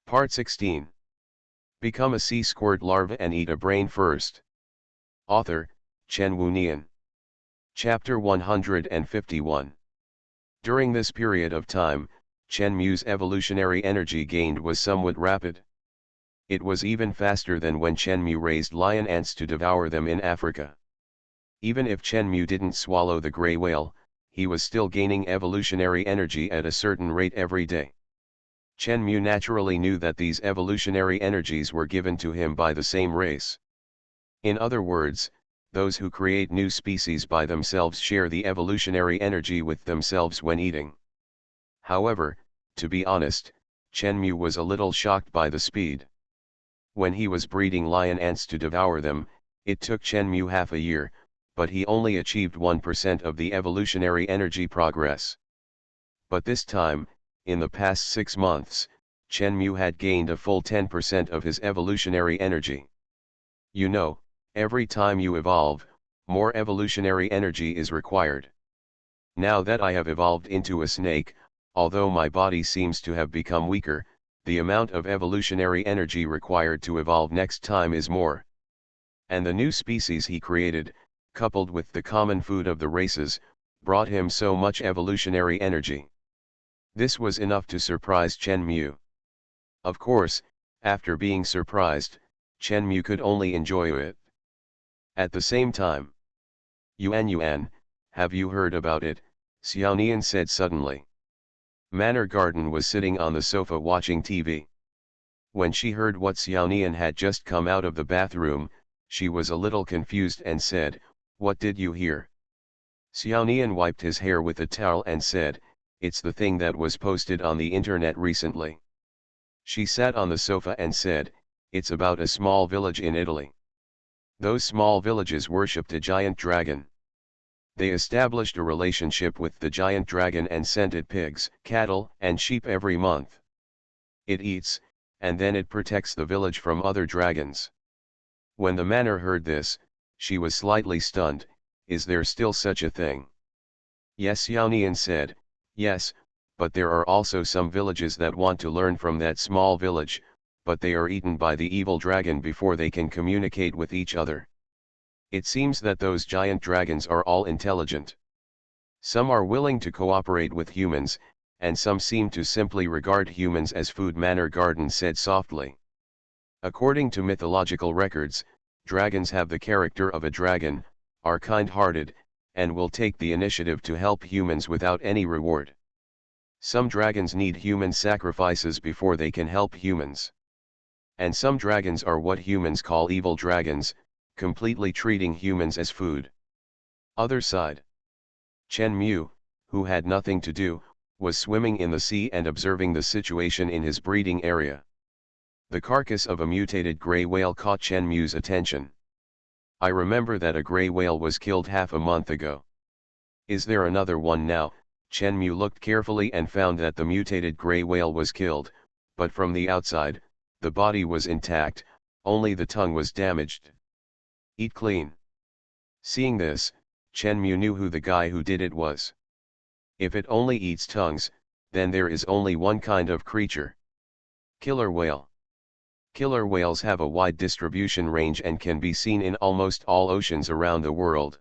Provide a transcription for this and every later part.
Part 16. Become a sea squirt larva and eat a brain first. Author, Chen Wu Nian. Chapter 151. During this period of time, Chen Mu's evolutionary energy gained was somewhat rapid. It was even faster than when Chen Mu raised lion ants to devour them in Africa. Even if Chen Mu didn't swallow the gray whale, he was still gaining evolutionary energy at a certain rate every day. Chen Mu naturally knew that these evolutionary energies were given to him by the same race. In other words, those who create new species by themselves share the evolutionary energy with themselves when eating. However, to be honest, Chen Mu was a little shocked by the speed. When he was breeding lion ants to devour them, it took Chen Mu half a year, but he only achieved 1% of the evolutionary energy progress. But this time, in the past 6 months, Chen Mu had gained a full 10% of his evolutionary energy. You know, every time you evolve, more evolutionary energy is required. Now that I have evolved into a snake, although my body seems to have become weaker, the amount of evolutionary energy required to evolve next time is more. And the new species he created, coupled with the common food of the races, brought him so much evolutionary energy. This was enough to surprise Chen Mu. Of course, after being surprised, Chen Mu could only enjoy it. At the same time, Yuan, have you heard about it? Xiaonian said suddenly. Manor Garden was sitting on the sofa watching TV. When she heard what Xiaonian had just come out of the bathroom, she was a little confused and said, "What did you hear?" Xiaonian wiped his hair with a towel and said, "It's the thing that was posted on the internet recently." She sat on the sofa and said, "It's about a small village in Italy. Those small villages worshipped a giant dragon. They established a relationship with the giant dragon and sent it pigs, cattle, and sheep every month. It eats, and then it protects the village from other dragons." When the manor heard this, she was slightly stunned. Is there still such a thing? Yes, Xiaonian said, yes, but there are also some villages that want to learn from that small village, but they are eaten by the evil dragon before they can communicate with each other. It seems that those giant dragons are all intelligent. Some are willing to cooperate with humans, and some seem to simply regard humans as food. Manor Garden said softly. According to mythological records, dragons have the character of a dragon, are kind-hearted, and will take the initiative to help humans without any reward. Some dragons need human sacrifices before they can help humans. And some dragons are what humans call evil dragons, completely treating humans as food. Other side. Chen Mu, who had nothing to do, was swimming in the sea and observing the situation in his breeding area. The carcass of a mutated gray whale caught Chen Mu's attention. "I remember that a gray whale was killed half a month ago. Is there another one now?" Chen Mu looked carefully and found that the mutated gray whale was killed, but from the outside, the body was intact, only the tongue was damaged. "Eat clean." Seeing this, Chen Mu knew who the guy who did it was. If it only eats tongues, then there is only one kind of creature. Killer whale. Killer whales have a wide distribution range and can be seen in almost all oceans around the world.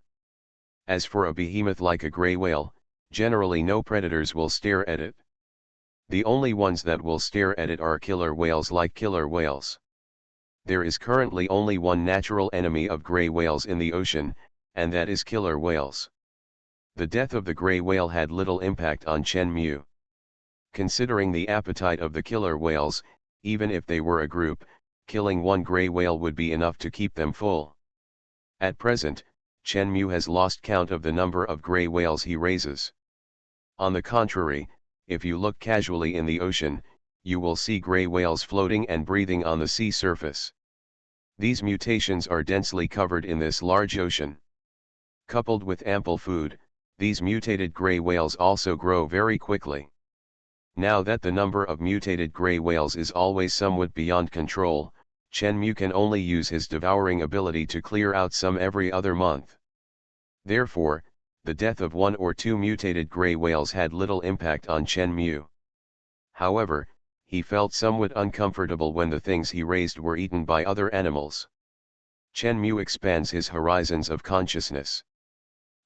As for a behemoth like a gray whale, generally no predators will stare at it. The only ones that will stare at it are killer whales like killer whales. There is currently only one natural enemy of gray whales in the ocean, and that is killer whales. The death of the gray whale had little impact on Chen Mu. Considering the appetite of the killer whales, even if they were a group, killing one gray whale would be enough to keep them full. At present, Chen Mu has lost count of the number of gray whales he raises. On the contrary, if you look casually in the ocean, you will see gray whales floating and breathing on the sea surface. These mutations are densely covered in this large ocean. Coupled with ample food, these mutated gray whales also grow very quickly. Now that the number of mutated gray whales is always somewhat beyond control, Chen Mu can only use his devouring ability to clear out some every other month. Therefore, the death of one or two mutated gray whales had little impact on Chen Mu. However, he felt somewhat uncomfortable when the things he raised were eaten by other animals. Chen Mu expands his horizons of consciousness.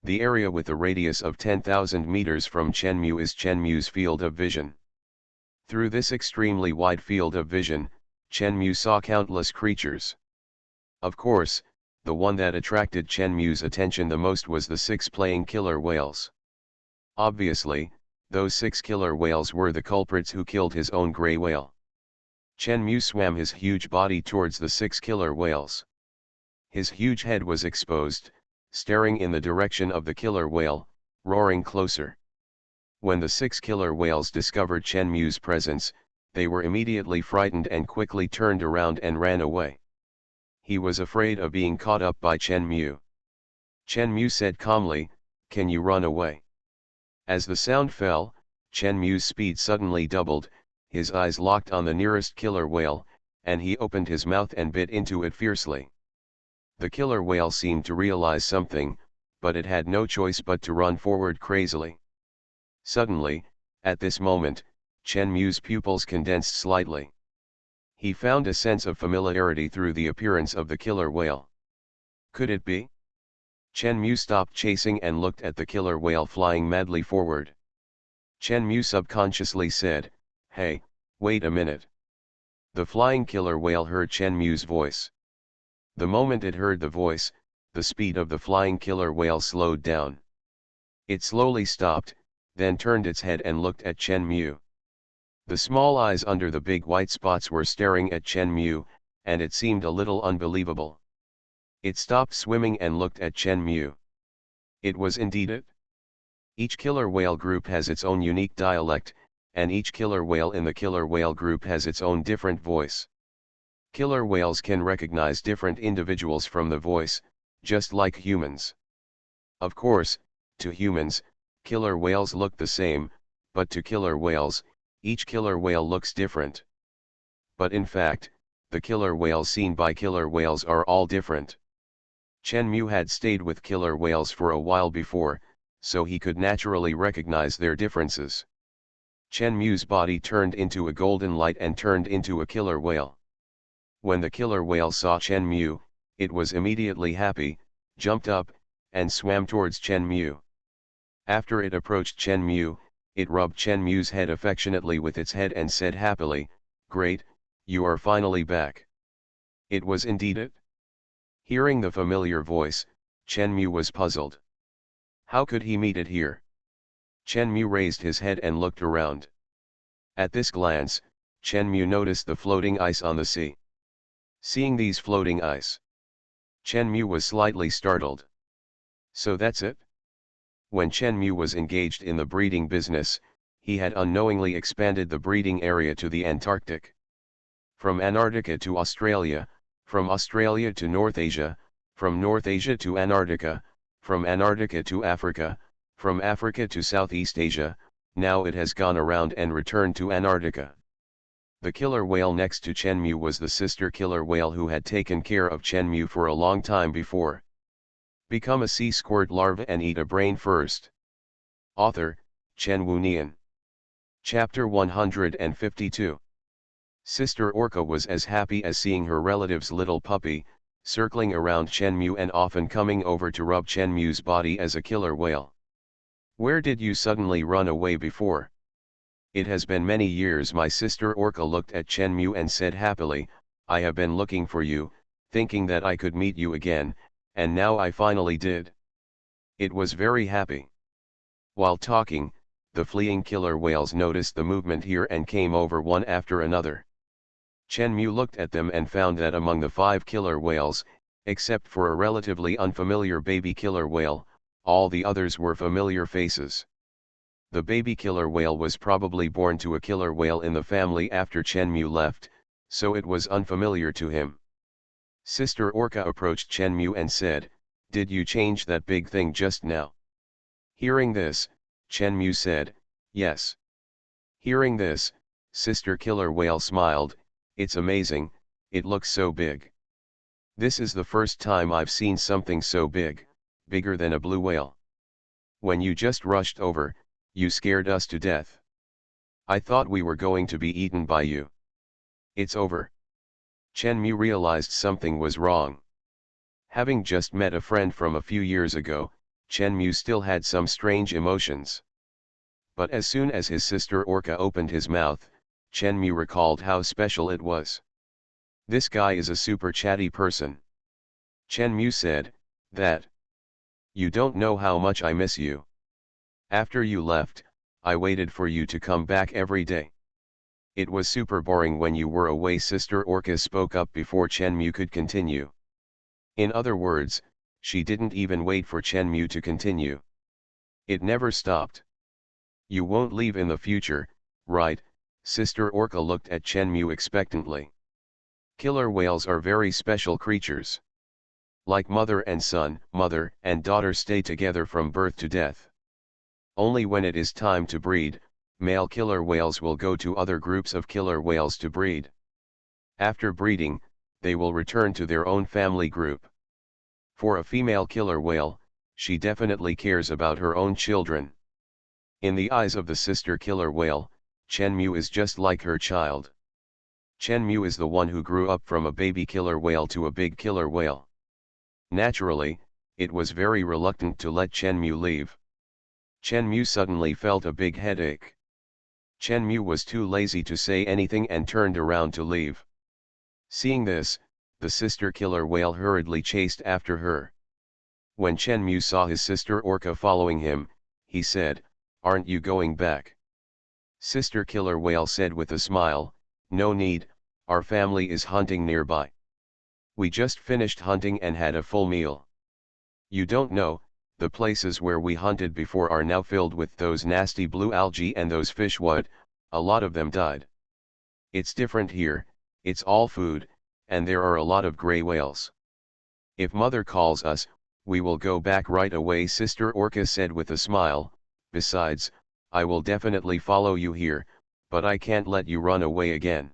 The area with a radius of 10,000 meters from Chen Mu is Chen Mu's field of vision. Through this extremely wide field of vision, Chen Mu saw countless creatures. Of course, the one that attracted Chen Mu's attention the most was the 6 playing killer whales. Obviously, those 6 killer whales were the culprits who killed his own gray whale. Chen Mu swam his huge body towards the 6 killer whales. His huge head was exposed, staring in the direction of the killer whale, roaring closer. When the 6 killer whales discovered Chen Mu's presence, they were immediately frightened and quickly turned around and ran away. He was afraid of being caught up by Chen Mu. Chen Mu said calmly, "Can you run away?" As the sound fell, Chen Mu's speed suddenly doubled, his eyes locked on the nearest killer whale, and he opened his mouth and bit into it fiercely. The killer whale seemed to realize something, but it had no choice but to run forward crazily. Suddenly, at this moment, Chen Mu's pupils condensed slightly. He found a sense of familiarity through the appearance of the killer whale. Could it be? Chen Mu stopped chasing and looked at the killer whale flying madly forward. Chen Mu subconsciously said, "Hey, wait a minute." The flying killer whale heard Chen Mu's voice. The moment it heard the voice, the speed of the flying killer whale slowed down. It slowly stopped, then turned its head and looked at Chen Mu. The small eyes under the big white spots were staring at Chen Mu, and it seemed a little unbelievable. It stopped swimming and looked at Chen Mu. It was indeed it. Each killer whale group has its own unique dialect, and each killer whale in the killer whale group has its own different voice. Killer whales can recognize different individuals from the voice, just like humans. Of course, to humans, killer whales look the same, but to killer whales, each killer whale looks different. But in fact, the killer whales seen by killer whales are all different. Chen Mu had stayed with killer whales for a while before, so he could naturally recognize their differences. Chen Mu's body turned into a golden light and turned into a killer whale. When the killer whale saw Chen Mu, it was immediately happy, jumped up, and swam towards Chen Mu. After it approached Chen Mu, it rubbed Chen Mu's head affectionately with its head and said happily, "Great, you are finally back." It was indeed it. Hearing the familiar voice, Chen Mu was puzzled. How could he meet it here? Chen Mu raised his head and looked around. At this glance, Chen Mu noticed the floating ice on the sea. Seeing these floating ice, Chen Mu was slightly startled. So that's it? When Chen Mu was engaged in the breeding business, he had unknowingly expanded the breeding area to the Antarctic. From Antarctica to Australia, from Australia to North Asia, from North Asia to Antarctica, from Antarctica to Africa, from Africa to Southeast Asia, now it has gone around and returned to Antarctica. The killer whale next to Chen Mu was the sister killer whale who had taken care of Chen Mu for a long time before. Become a sea squirt larva and eat a brain first. Author, Chen Wunian. Chapter 152. Sister Orca was as happy as seeing her relative's little puppy, circling around Chen Mu and often coming over to rub Chen Mu's body as a killer whale. "Where did you suddenly run away before?" "It has been many years." My sister Orca looked at Chen Mu and said happily, "I have been looking for you, thinking that I could meet you again, and now I finally did." It was very happy. While talking, the fleeing killer whales noticed the movement here and came over one after another. Chen Mu looked at them and found that among the 5 killer whales, except for a relatively unfamiliar baby killer whale, all the others were familiar faces. The baby killer whale was probably born to a killer whale in the family after Chen Mu left, so it was unfamiliar to him. Sister Orca approached Chen Mu and said, "Did you change that big thing just now?" Hearing this, Chen Mu said, "Yes." Hearing this, Sister Killer Whale smiled, "It's amazing, it looks so big. This is the first time I've seen something so big, bigger than a blue whale. When you just rushed over, you scared us to death." I thought we were going to be eaten by you. It's over. Chen Mu realized something was wrong. Having just met a friend from a few years ago, Chen Mu still had some strange emotions. But as soon as his sister Orca opened his mouth, Chen Mu recalled how special it was. This guy is a super chatty person. Chen Mu said, that. You don't know how much I miss you. After you left, I waited for you to come back every day. It was super boring when you were away. Sister Orca spoke up before Chen Mu could continue. In other words, she didn't even wait for Chen Mu to continue. It never stopped. You won't leave in the future, right? Sister Orca looked at Chen Mu expectantly. Killer whales are very special creatures. Like mother and son, mother and daughter stay together from birth to death. Only when it is time to breed, male killer whales will go to other groups of killer whales to breed. After breeding, they will return to their own family group. For a female killer whale, she definitely cares about her own children. In the eyes of the sister killer whale, Chen Mu is just like her child. Chen Mu is the one who grew up from a baby killer whale to a big killer whale. Naturally, it was very reluctant to let Chen Mu leave. Chen Mu suddenly felt a big headache. Chen Mu was too lazy to say anything and turned around to leave. Seeing this, the sister killer whale hurriedly chased after her. When Chen Mu saw his sister Orca following him, he said, "Aren't you going back?" Sister killer whale said with a smile, "No need, our family is hunting nearby. We just finished hunting and had a full meal. You don't know, the places where we hunted before are now filled with those nasty blue algae and those fish. What, a lot of them died. It's different here, it's all food, and there are a lot of gray whales. If mother calls us, we will go back right away," Sister Orca said with a smile. "Besides, I will definitely follow you here, but I can't let you run away again."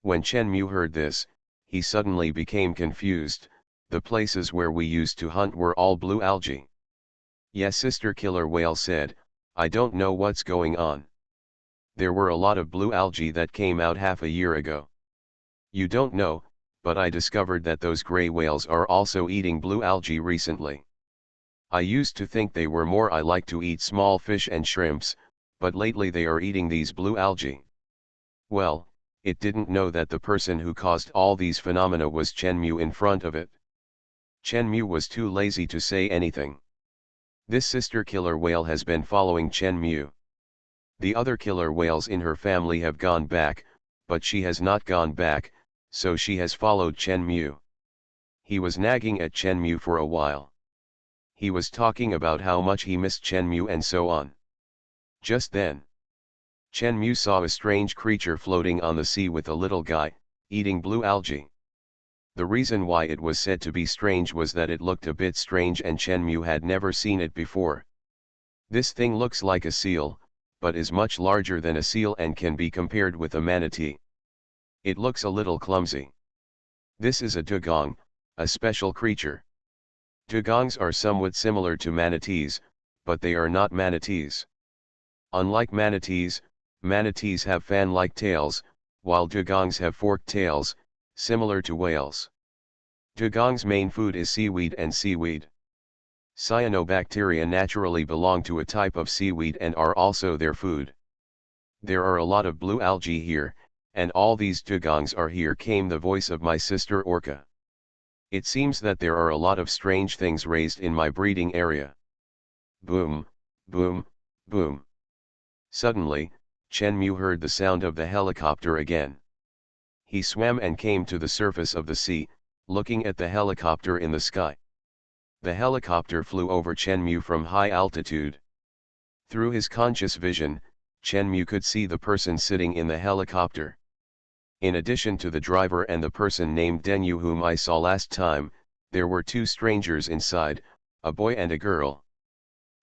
When Chen Mu heard this, he suddenly became confused. The places where we used to hunt were all blue algae. "Yes," Sister Killer Whale said, "I don't know what's going on. There were a lot of blue algae that came out half a year ago. You don't know, but I discovered that those gray whales are also eating blue algae recently. I used to think they were more. I like to eat small fish and shrimps, but lately they are eating these blue algae." Well, it didn't know that the person who caused all these phenomena was Chen Mu in front of it. Chen Mu was too lazy to say anything. This sister killer whale has been following Chen Mu. The other killer whales in her family have gone back, but she has not gone back, so she has followed Chen Mu. He was nagging at Chen Mu for a while. He was talking about how much he missed Chen Mu and so on. Just then, Chen Mu saw a strange creature floating on the sea with a little guy, eating blue algae. The reason why it was said to be strange was that it looked a bit strange and Chen Mu had never seen it before. This thing looks like a seal, but is much larger than a seal and can be compared with a manatee. It looks a little clumsy. This is a dugong, a special creature. Dugongs are somewhat similar to manatees, but they are not manatees. Unlike manatees, manatees have fan-like tails, while dugongs have forked tails, similar to whales. Dugong's main food is seaweed and seaweed. Cyanobacteria naturally belong to a type of seaweed and are also their food. There are a lot of blue algae here, and all these dugongs are here, came the voice of my sister Orca. It seems that there are a lot of strange things raised in my breeding area. Boom, boom, boom. Suddenly, Chen Mu heard the sound of the helicopter again. He swam and came to the surface of the sea, looking at the helicopter in the sky. The helicopter flew over Chen Mu from high altitude. Through his conscious vision, Chen Mu could see the person sitting in the helicopter. In addition to the driver and the person named Denyu whom I saw last time, there were two strangers inside, a boy and a girl.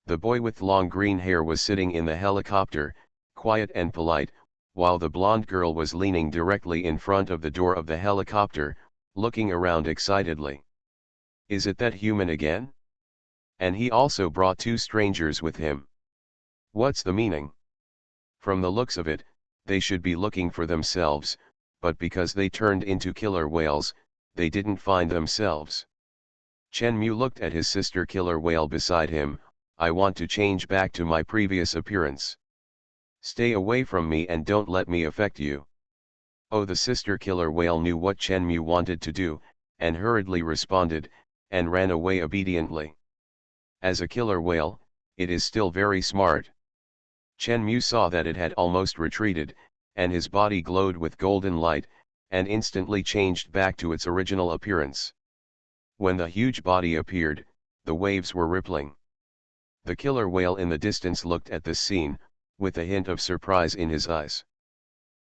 The boy with long green hair was sitting in the helicopter, quiet and polite, while the blonde girl was leaning directly in front of the door of the helicopter, looking around excitedly. Is it that human again? And he also brought two strangers with him. What's the meaning? From the looks of it, they should be looking for themselves, but because they turned into killer whales, they didn't find themselves. Chen-mu looked at his sister killer whale beside him. I want to change back to my previous appearance. Stay away from me and don't let me affect you. Oh, the sister killer whale knew what Chen-mu wanted to do, and hurriedly responded, and ran away obediently. As a killer whale, it is still very smart. Chen-mu saw that it had almost retreated, and his body glowed with golden light, and instantly changed back to its original appearance. When the huge body appeared, the waves were rippling. The killer whale in the distance looked at this scene, with a hint of surprise in his eyes.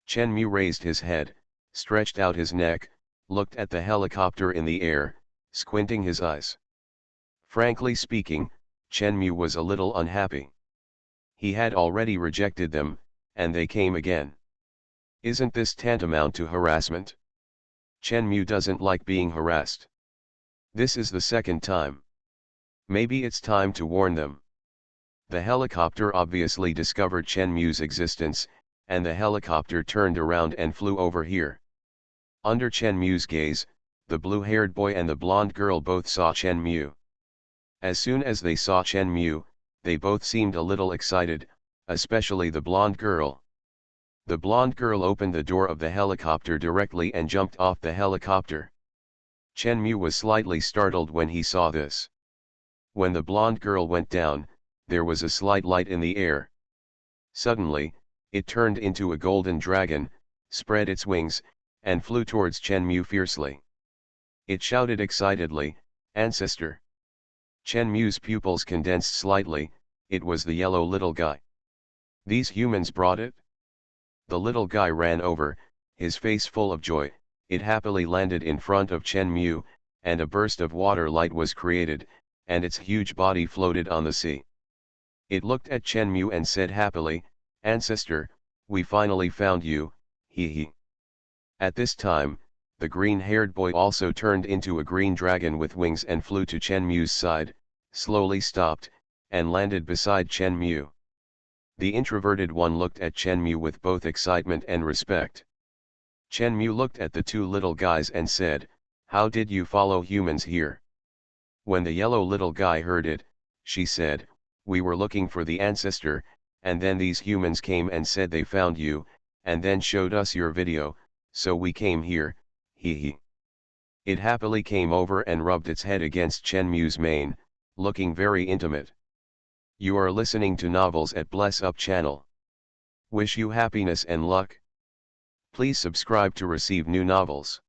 Chen-mu raised his head, stretched out his neck, looked at the helicopter in the air, squinting his eyes. Frankly speaking, Chen-mu was a little unhappy. He had already rejected them, and they came again. Isn't this tantamount to harassment? Chen-mu doesn't like being harassed. This is the second time. Maybe it's time to warn them. The helicopter obviously discovered Chen-mu's existence, and the helicopter turned around and flew over here. Under Chen-mu's gaze, the blue-haired boy and the blonde girl both saw Chen-mu. As soon as they saw Chen-mu, they both seemed a little excited, especially the blonde girl. The blonde girl opened the door of the helicopter directly and jumped off the helicopter. Chen-mu was slightly startled when he saw this. When the blonde girl went down, there was a slight light in the air. Suddenly, it turned into a golden dragon, spread its wings, and flew towards Chen-mu fiercely. It shouted excitedly, "Ancestor!" Chen-mu's pupils condensed slightly. It was the yellow little guy. These humans brought it? The little guy ran over, his face full of joy. It happily landed in front of Chen-mu, and a burst of water light was created, and its huge body floated on the sea. It looked at Chen-mu and said happily, "Ancestor, we finally found you, hee hee." At this time, the green-haired boy also turned into a green dragon with wings and flew to Chen-mu's side, slowly stopped, and landed beside Chen-mu. The introverted one looked at Chen-mu with both excitement and respect. Chen-mu looked at the two little guys and said, "How did you follow humans here?" When the yellow little guy heard it, she said, "We were looking for the ancestor, and then these humans came and said they found you, and then showed us your video, so we came here, hee hee." It happily came over and rubbed its head against Chen-mu's mane, looking very intimate. You are listening to Novels at Bless Up channel. Wish you happiness and luck. Please subscribe to receive new novels.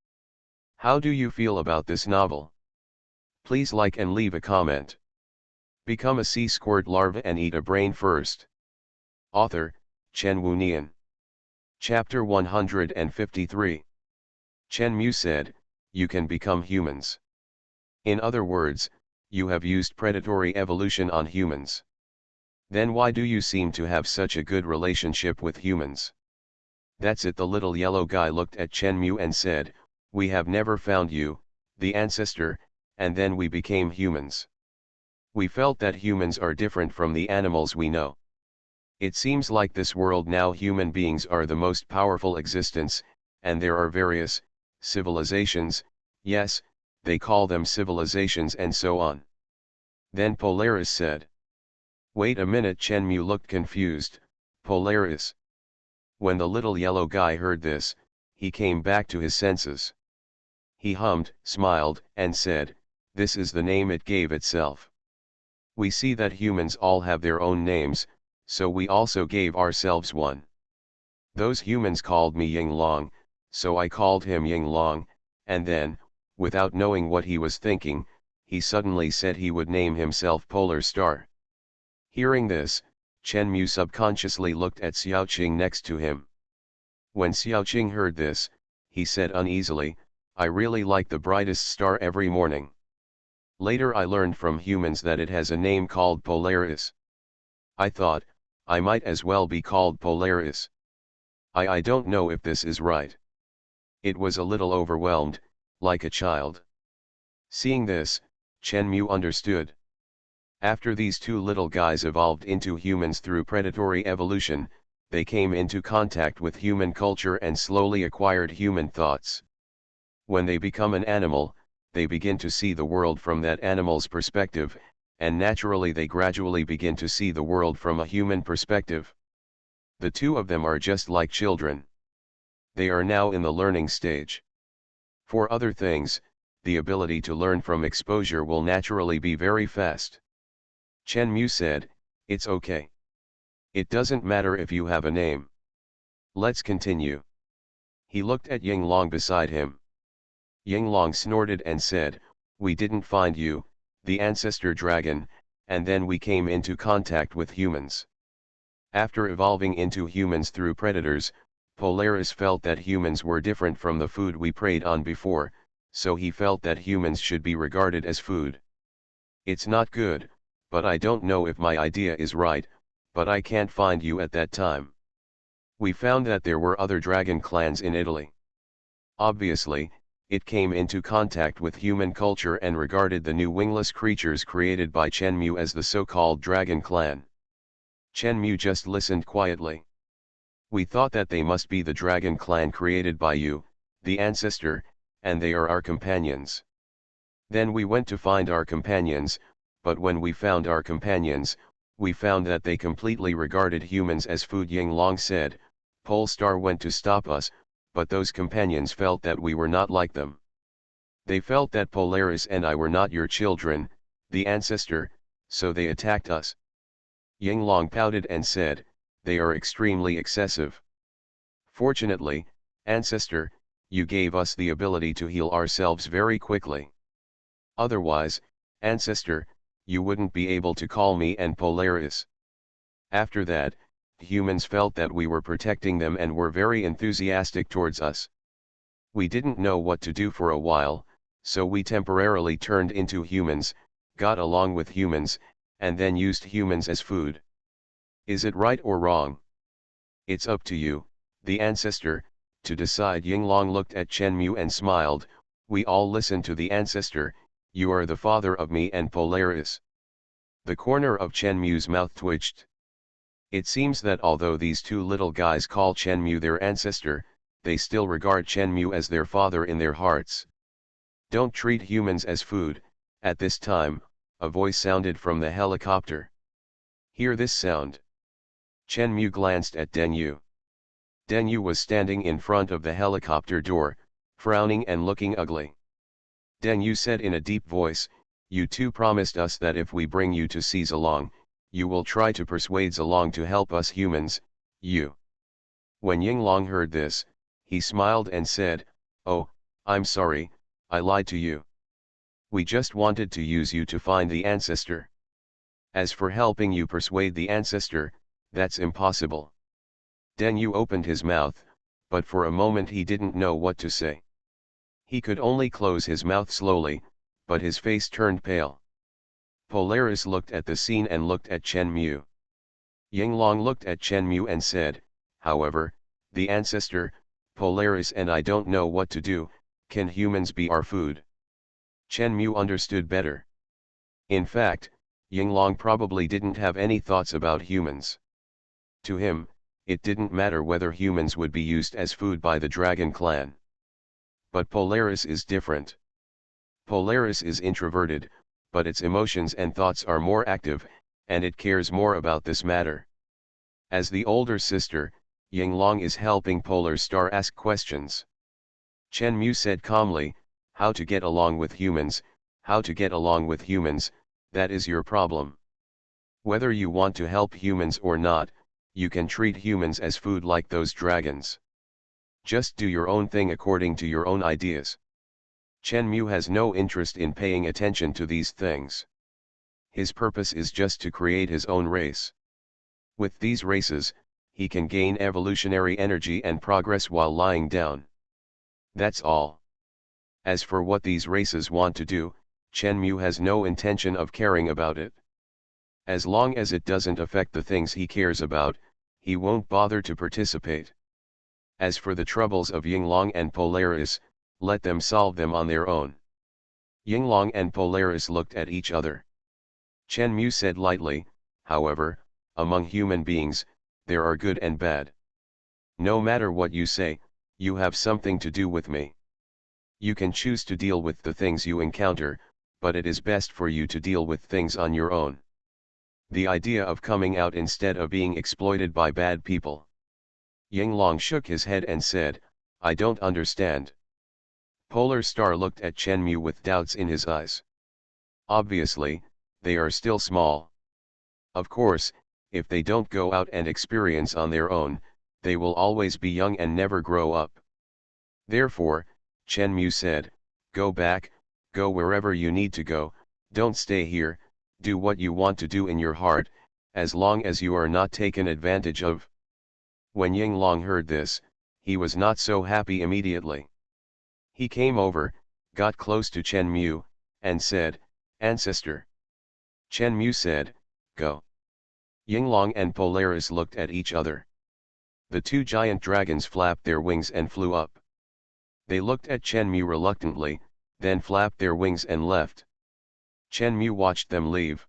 How do you feel about this novel? Please like and leave a comment. Become a sea squirt larva and eat a brain first. Author, Chen Wunian. Chapter 153. Chen-mu said, "You can become humans." In other words, you have used predatory evolution on humans. Then why do you seem to have such a good relationship with humans? That's it. The little yellow guy looked at Chen-mu and said, "We have never found you, the ancestor, and then we became humans. We felt that humans are different from the animals we know. It seems like this world now human beings are the most powerful existence, and there are various civilizations, yes, they call them civilizations and so on." Then Polaris said. Wait a minute. Chen-mu looked confused. Polaris. When the little yellow guy heard this, he came back to his senses. He hummed, smiled, and said, "This is the name it gave itself. We see that humans all have their own names, so we also gave ourselves one. Those humans called me Ying Long, so I called him Ying Long, and then, without knowing what he was thinking, he suddenly said he would name himself Polar Star." Hearing this, Chen-mu subconsciously looked at Xiaoqing next to him. When Xiaoqing heard this, he said uneasily, "I really like the brightest star every morning. Later I learned from humans that it has a name called Polaris. I thought, I might as well be called Polaris. I don't know if this is right." It was a little overwhelmed, like a child. Seeing this, Chen-mu understood. After these two little guys evolved into humans through predatory evolution, they came into contact with human culture and slowly acquired human thoughts. When they become an animal, they begin to see the world from that animal's perspective, and naturally they gradually begin to see the world from a human perspective. The two of them are just like children. They are now in the learning stage. For other things, the ability to learn from exposure will naturally be very fast. Chen Mu said, "It's okay. It doesn't matter if you have a name. Let's continue." He looked at Ying Long beside him. Ying Long snorted and said, "We didn't find you, the ancestor dragon, and then we came into contact with humans. After evolving into humans through predators, Polaris felt that humans were different from the food we preyed on before, so he felt that humans should be regarded as food. It's not good, but I don't know if my idea is right, but I can't find you at that time. We found that there were other dragon clans in Italy. Obviously, it came into contact with human culture and regarded the new wingless creatures created by Chen Mu as the so-called dragon clan." Chen Mu just listened quietly. "We thought that they must be the dragon clan created by you, the ancestor, and they are our companions. Then we went to find our companions, but when we found our companions, we found that they completely regarded humans as food." Ying Long said, "Polestar went to stop us, but those companions felt that we were not like them. They felt that Polaris and I were not your children, the ancestor, so they attacked us." Ying Long pouted and said, "They are extremely excessive. Fortunately, ancestor, you gave us the ability to heal ourselves very quickly. Otherwise, ancestor, you wouldn't be able to call me and Polaris." After that, humans felt that we were protecting them and were very enthusiastic towards us. We didn't know what to do for a while, so we temporarily turned into humans, got along with humans, and then used humans as food. Is it right or wrong? It's up to you, the ancestor, to decide." Ying Long looked at Chen Mu and smiled, "We all listen to the ancestor, you are the father of me and Polaris." The corner of Chen Mu's mouth twitched. It seems that although these two little guys call Chen Mu their ancestor, they still regard Chen Mu as their father in their hearts. "Don't treat humans as food." At this time, a voice sounded from the helicopter. "Hear this sound." Chen Mu glanced at Deng Yu. Deng Yu was standing in front of the helicopter door, frowning and looking ugly. Deng Yu said in a deep voice, "You two promised us that if we bring you to see Zilong, you will try to persuade Zilong to help us humans, you." When Ying Long heard this, he smiled and said, "Oh, I'm sorry, I lied to you. We just wanted to use you to find the ancestor. As for helping you persuade the ancestor, that's impossible." Deng Yu opened his mouth, but for a moment he didn't know what to say. He could only close his mouth slowly, but his face turned pale. Polaris looked at the scene and looked at Chen Mu. Ying Long looked at Chen Mu and said, "However, the ancestor, Polaris and I don't know what to do. Can humans be our food?" Chen Mu understood better. In fact, Ying Long probably didn't have any thoughts about humans. To him, it didn't matter whether humans would be used as food by the Dragon Clan. But Polaris is different. Polaris is introverted, but its emotions and thoughts are more active, and it cares more about this matter. As the older sister, Ying Long is helping Polar Star ask questions. Chen Mu said calmly, "How to get along with humans, how to get along with humans, that is your problem. Whether you want to help humans or not, you can treat humans as food like those dragons. Just do your own thing according to your own ideas." Chen Mu has no interest in paying attention to these things. His purpose is just to create his own race. With these races, he can gain evolutionary energy and progress while lying down. That's all. As for what these races want to do, Chen Mu has no intention of caring about it. As long as it doesn't affect the things he cares about, he won't bother to participate. As for the troubles of Ying Long and Polaris, let them solve them on their own. Ying Long and Polaris looked at each other. Chen Mu said lightly, "However, among human beings, there are good and bad. No matter what you say, you have something to do with me. You can choose to deal with the things you encounter, but it is best for you to deal with things on your own. The idea of coming out instead of being exploited by bad people. Yinglong shook his head and said, I don't understand. Polar Star looked at Chenmu with doubts in his eyes. Obviously, they are still small. Of course, if they don't go out and experience on their own, they will always be young and never grow up. Therefore, Chenmu said, go back, go wherever you need to go, don't stay here, do what you want to do in your heart, as long as you are not taken advantage of. When Yinglong heard this, he was not so happy immediately. He came over, got close to Chenmu, and said, Ancestor. Chenmu said, go. Yinglong and Polaris looked at each other. The two giant dragons flapped their wings and flew up. They looked at Chenmu reluctantly, then flapped their wings and left. Chenmu watched them leave.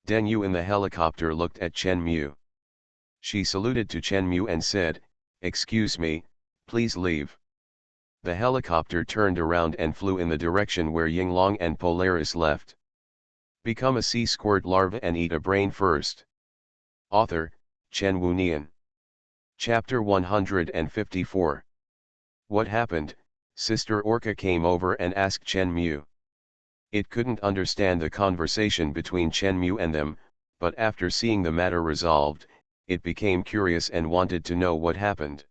Dengyu in the helicopter looked at Chenmu. She saluted to Chenmu and said, excuse me, please leave. The helicopter turned around and flew in the direction where Yinglong and Polaris left. Become a sea squirt larva and eat a brain first. Author, Chen Wunian. Chapter 154. What happened? Sister Orca came over and asked Chenmu. It couldn't understand the conversation between Chenmu and them, but after seeing the matter resolved, it became curious and wanted to know what happened.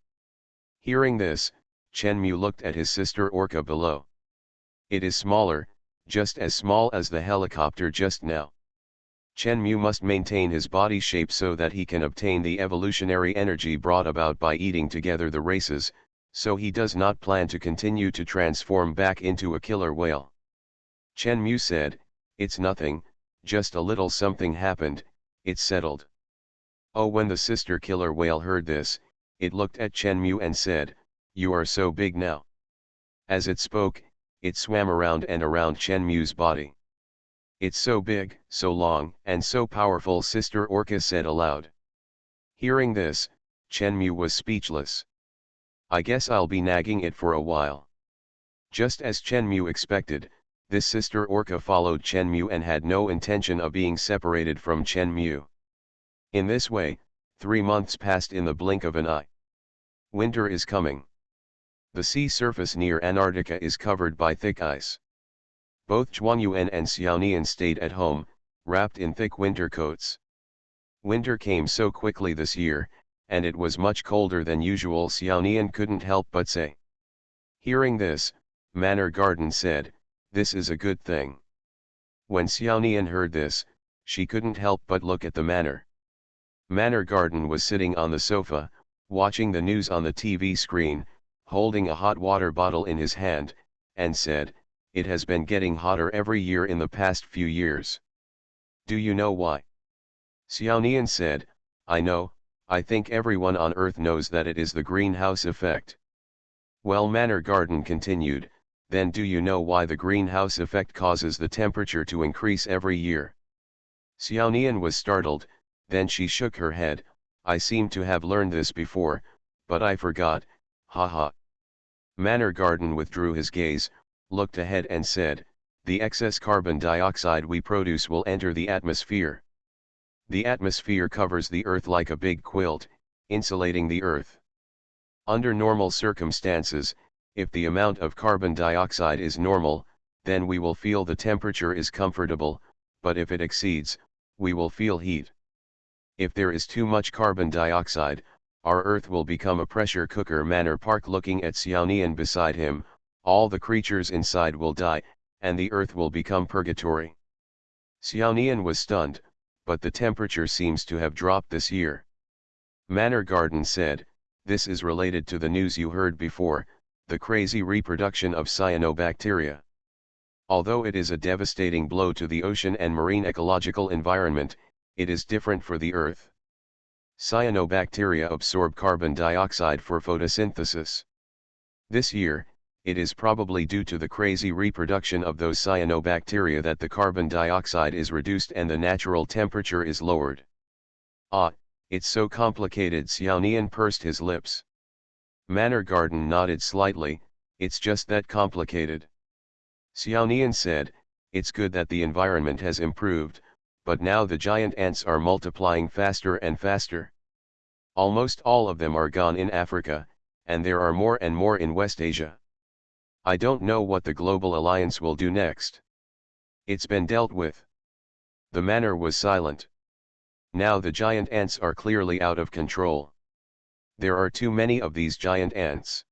Hearing this, Chenmu looked at his sister Orca below. It is smaller, just as small as the helicopter just now. Chenmu must maintain his body shape so that he can obtain the evolutionary energy brought about by eating together the races, so he does not plan to continue to transform back into a killer whale. Chenmu said, it's nothing, just a little something happened, it's settled. Oh, when the sister killer whale heard this, it looked at Chenmu and said, you are so big now. As it spoke, it swam around and around Chenmu's body. It's so big, so long, and so powerful, Sister Orca said aloud. Hearing this, Chenmu was speechless. I guess I'll be nagging it for a while. Just as Chenmu expected, this Sister Orca followed Chenmu and had no intention of being separated from Chenmu. In this way, 3 months passed in the blink of an eye. Winter is coming. The sea surface near Antarctica is covered by thick ice. Both Zhuangyuan and Xiaonian stayed at home, wrapped in thick winter coats. Winter came so quickly this year, and it was much colder than usual. Xiaonian couldn't help but say. Hearing this, Manor Garden said, this is a good thing. When Xiaonian heard this, she couldn't help but look at the manor. Manor Garden was sitting on the sofa, watching the news on the TV screen, holding a hot water bottle in his hand, and said, it has been getting hotter every year in the past few years. Do you know why? Xiaonian said, I know, I think everyone on Earth knows that it is the greenhouse effect. Well, Manor Garden continued, then do you know why the greenhouse effect causes the temperature to increase every year? Xiaonian was startled, then she shook her head, I seem to have learned this before, but I forgot, haha. Manor Garden withdrew his gaze, looked ahead and said, the excess carbon dioxide we produce will enter the atmosphere. The atmosphere covers the Earth like a big quilt, insulating the Earth. Under normal circumstances, if the amount of carbon dioxide is normal, then we will feel the temperature is comfortable, but if it exceeds, we will feel heat. If there is too much carbon dioxide, our Earth will become a pressure cooker. Manor Park looking at Xiaonian beside him, all the creatures inside will die, and the Earth will become purgatory. Xiaonian was stunned, but the temperature seems to have dropped this year. Manor Garden said, this is related to the news you heard before, the crazy reproduction of cyanobacteria. Although it is a devastating blow to the ocean and marine ecological environment, it is different for the Earth. Cyanobacteria absorb carbon dioxide for photosynthesis. This year, it is probably due to the crazy reproduction of those cyanobacteria that the carbon dioxide is reduced and the natural temperature is lowered. Ah, It's so complicated. Xiaonian pursed his lips. Manor Garden nodded slightly, it's just that complicated. Xiaonian said, it's good that the environment has improved, but now the giant ants are multiplying faster and faster. Almost all of them are gone in Africa, and there are more and more in West Asia. I don't know what the Global Alliance will do next. It's been dealt with. The manor was silent. Now the giant ants are clearly out of control. There are too many of these giant ants.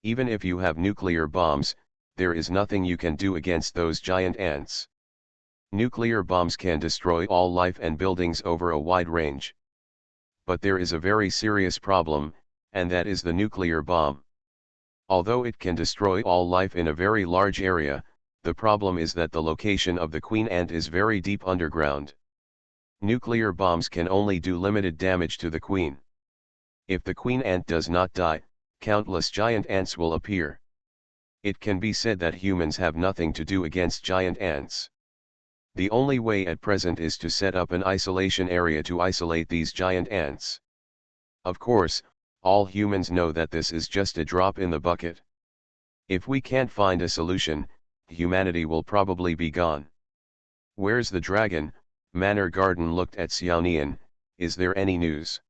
Even if you have nuclear bombs, there is nothing you can do against those giant ants. Nuclear bombs can destroy all life and buildings over a wide range. But there is a very serious problem, and that is the nuclear bomb. Although it can destroy all life in a very large area, the problem is that the location of the queen ant is very deep underground. Nuclear bombs can only do limited damage to the queen. If the queen ant does not die, countless giant ants will appear. It can be said that humans have nothing to do against giant ants. The only way at present is to set up an isolation area to isolate these giant ants. Of course, all humans know that this is just a drop in the bucket. If we can't find a solution, humanity will probably be gone. Where's the dragon? Manor Garden looked at Xiaonian. Is there any news?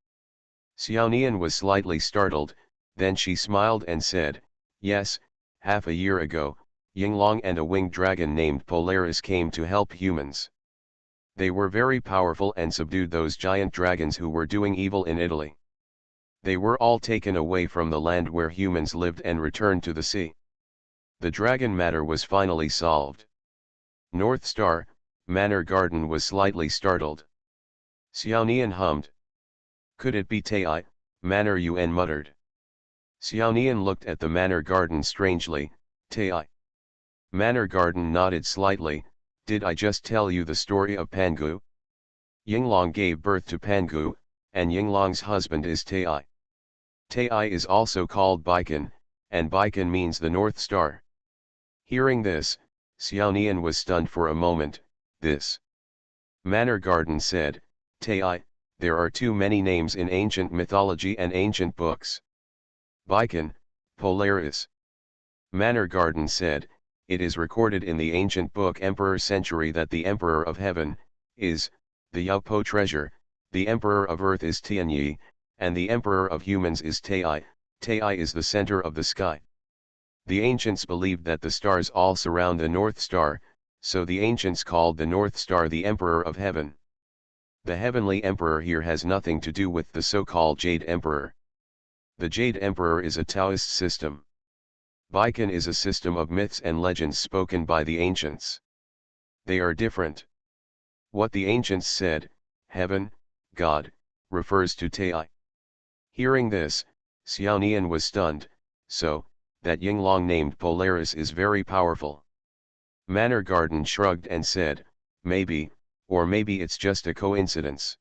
Xiaonian was slightly startled, then she smiled and said, yes, half a year ago, Yinglong and a winged dragon named Polaris came to help humans. They were very powerful and subdued those giant dragons who were doing evil in Italy. They were all taken away from the land where humans lived and returned to the sea. The dragon matter was finally solved. North Star, Manor Garden was slightly startled. Xiaonian hummed. Could it be Tai? Manor Yuan muttered. Xiaonian looked at the Manor Garden strangely. Tai. Manor Garden nodded slightly. Did I just tell you the story of Pangu? Yinglong gave birth to Pangu, and Yinglong's husband is Tai. Tai is also called Baikan, and Baikan means the North Star. Hearing this, Xiaonian was stunned for a moment. This. Manor Garden said, Tai, there are too many names in ancient mythology and ancient books. Baikan, Polaris. Manor Garden said, it is recorded in the ancient book Emperor Century that the Emperor of Heaven, is, the Yaopo treasure, the Emperor of Earth is Tianyi, and the Emperor of Humans is Tai. Tai is the center of the sky. The ancients believed that the stars all surround the North Star, so the ancients called the North Star the Emperor of Heaven. The heavenly emperor here has nothing to do with the so-called Jade Emperor. The Jade Emperor is a Taoist system. Baikan is a system of myths and legends spoken by the ancients. They are different. What the ancients said, heaven, God, refers to Tai. Hearing this, Xiaonian was stunned, so, that Yinglong named Polaris is very powerful. Manor Garden shrugged and said, maybe, or maybe it's just a coincidence.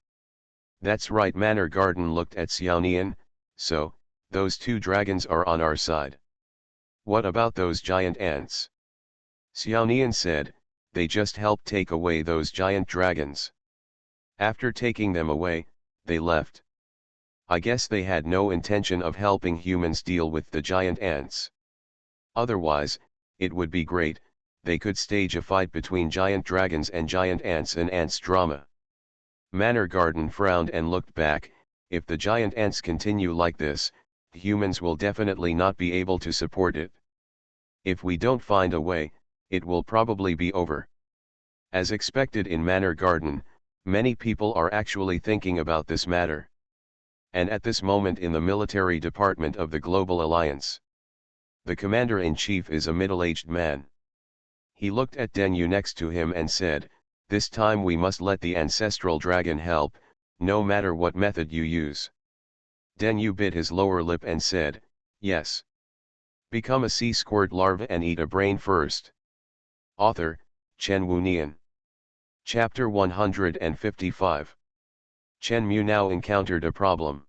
That's right. Manor Garden looked at Xiaonian, so, those two dragons are on our side. What about those giant ants? Xiaonian said, they just helped take away those giant dragons. After taking them away, they left. I guess they had no intention of helping humans deal with the giant ants. Otherwise, it would be great, they could stage a fight between giant dragons and giant ants, an ants drama. Manor Garden frowned and looked back. If the giant ants continue like this, humans will definitely not be able to support it. If we don't find a way, it will probably be over. As expected in Manor Garden, many people are actually thinking about this matter. And at this moment in the military department of the Global Alliance, the commander-in-chief is a middle-aged man. He looked at Deng Yu next to him and said, this time we must let the ancestral dragon help, no matter what method you use. Deng Yu bit his lower lip and said, yes. Become a sea squirt larva and eat a brain first. Author, Chen Wunian. Chapter 155. Chen Mu now encountered a problem.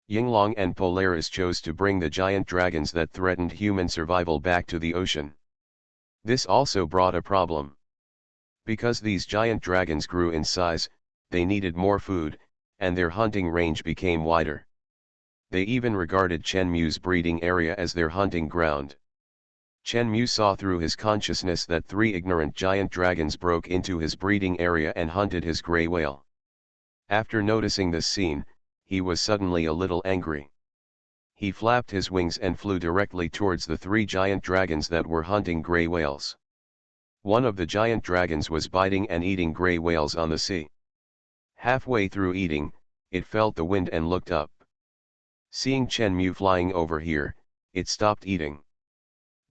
Yinglong and Polaris chose to bring the giant dragons that threatened human survival back to the ocean. This also brought a problem. Because these giant dragons grew in size, they needed more food, and their hunting range became wider. They even regarded Chenmu's breeding area as their hunting ground. Chenmu saw through his consciousness that 3 ignorant giant dragons broke into his breeding area and hunted his gray whale. After noticing this scene, he was suddenly a little angry. He flapped his wings and flew directly towards the 3 giant dragons that were hunting gray whales. One of the giant dragons was biting and eating gray whales on the sea. Halfway through eating, it felt the wind and looked up. Seeing Chenmu flying over here, it stopped eating.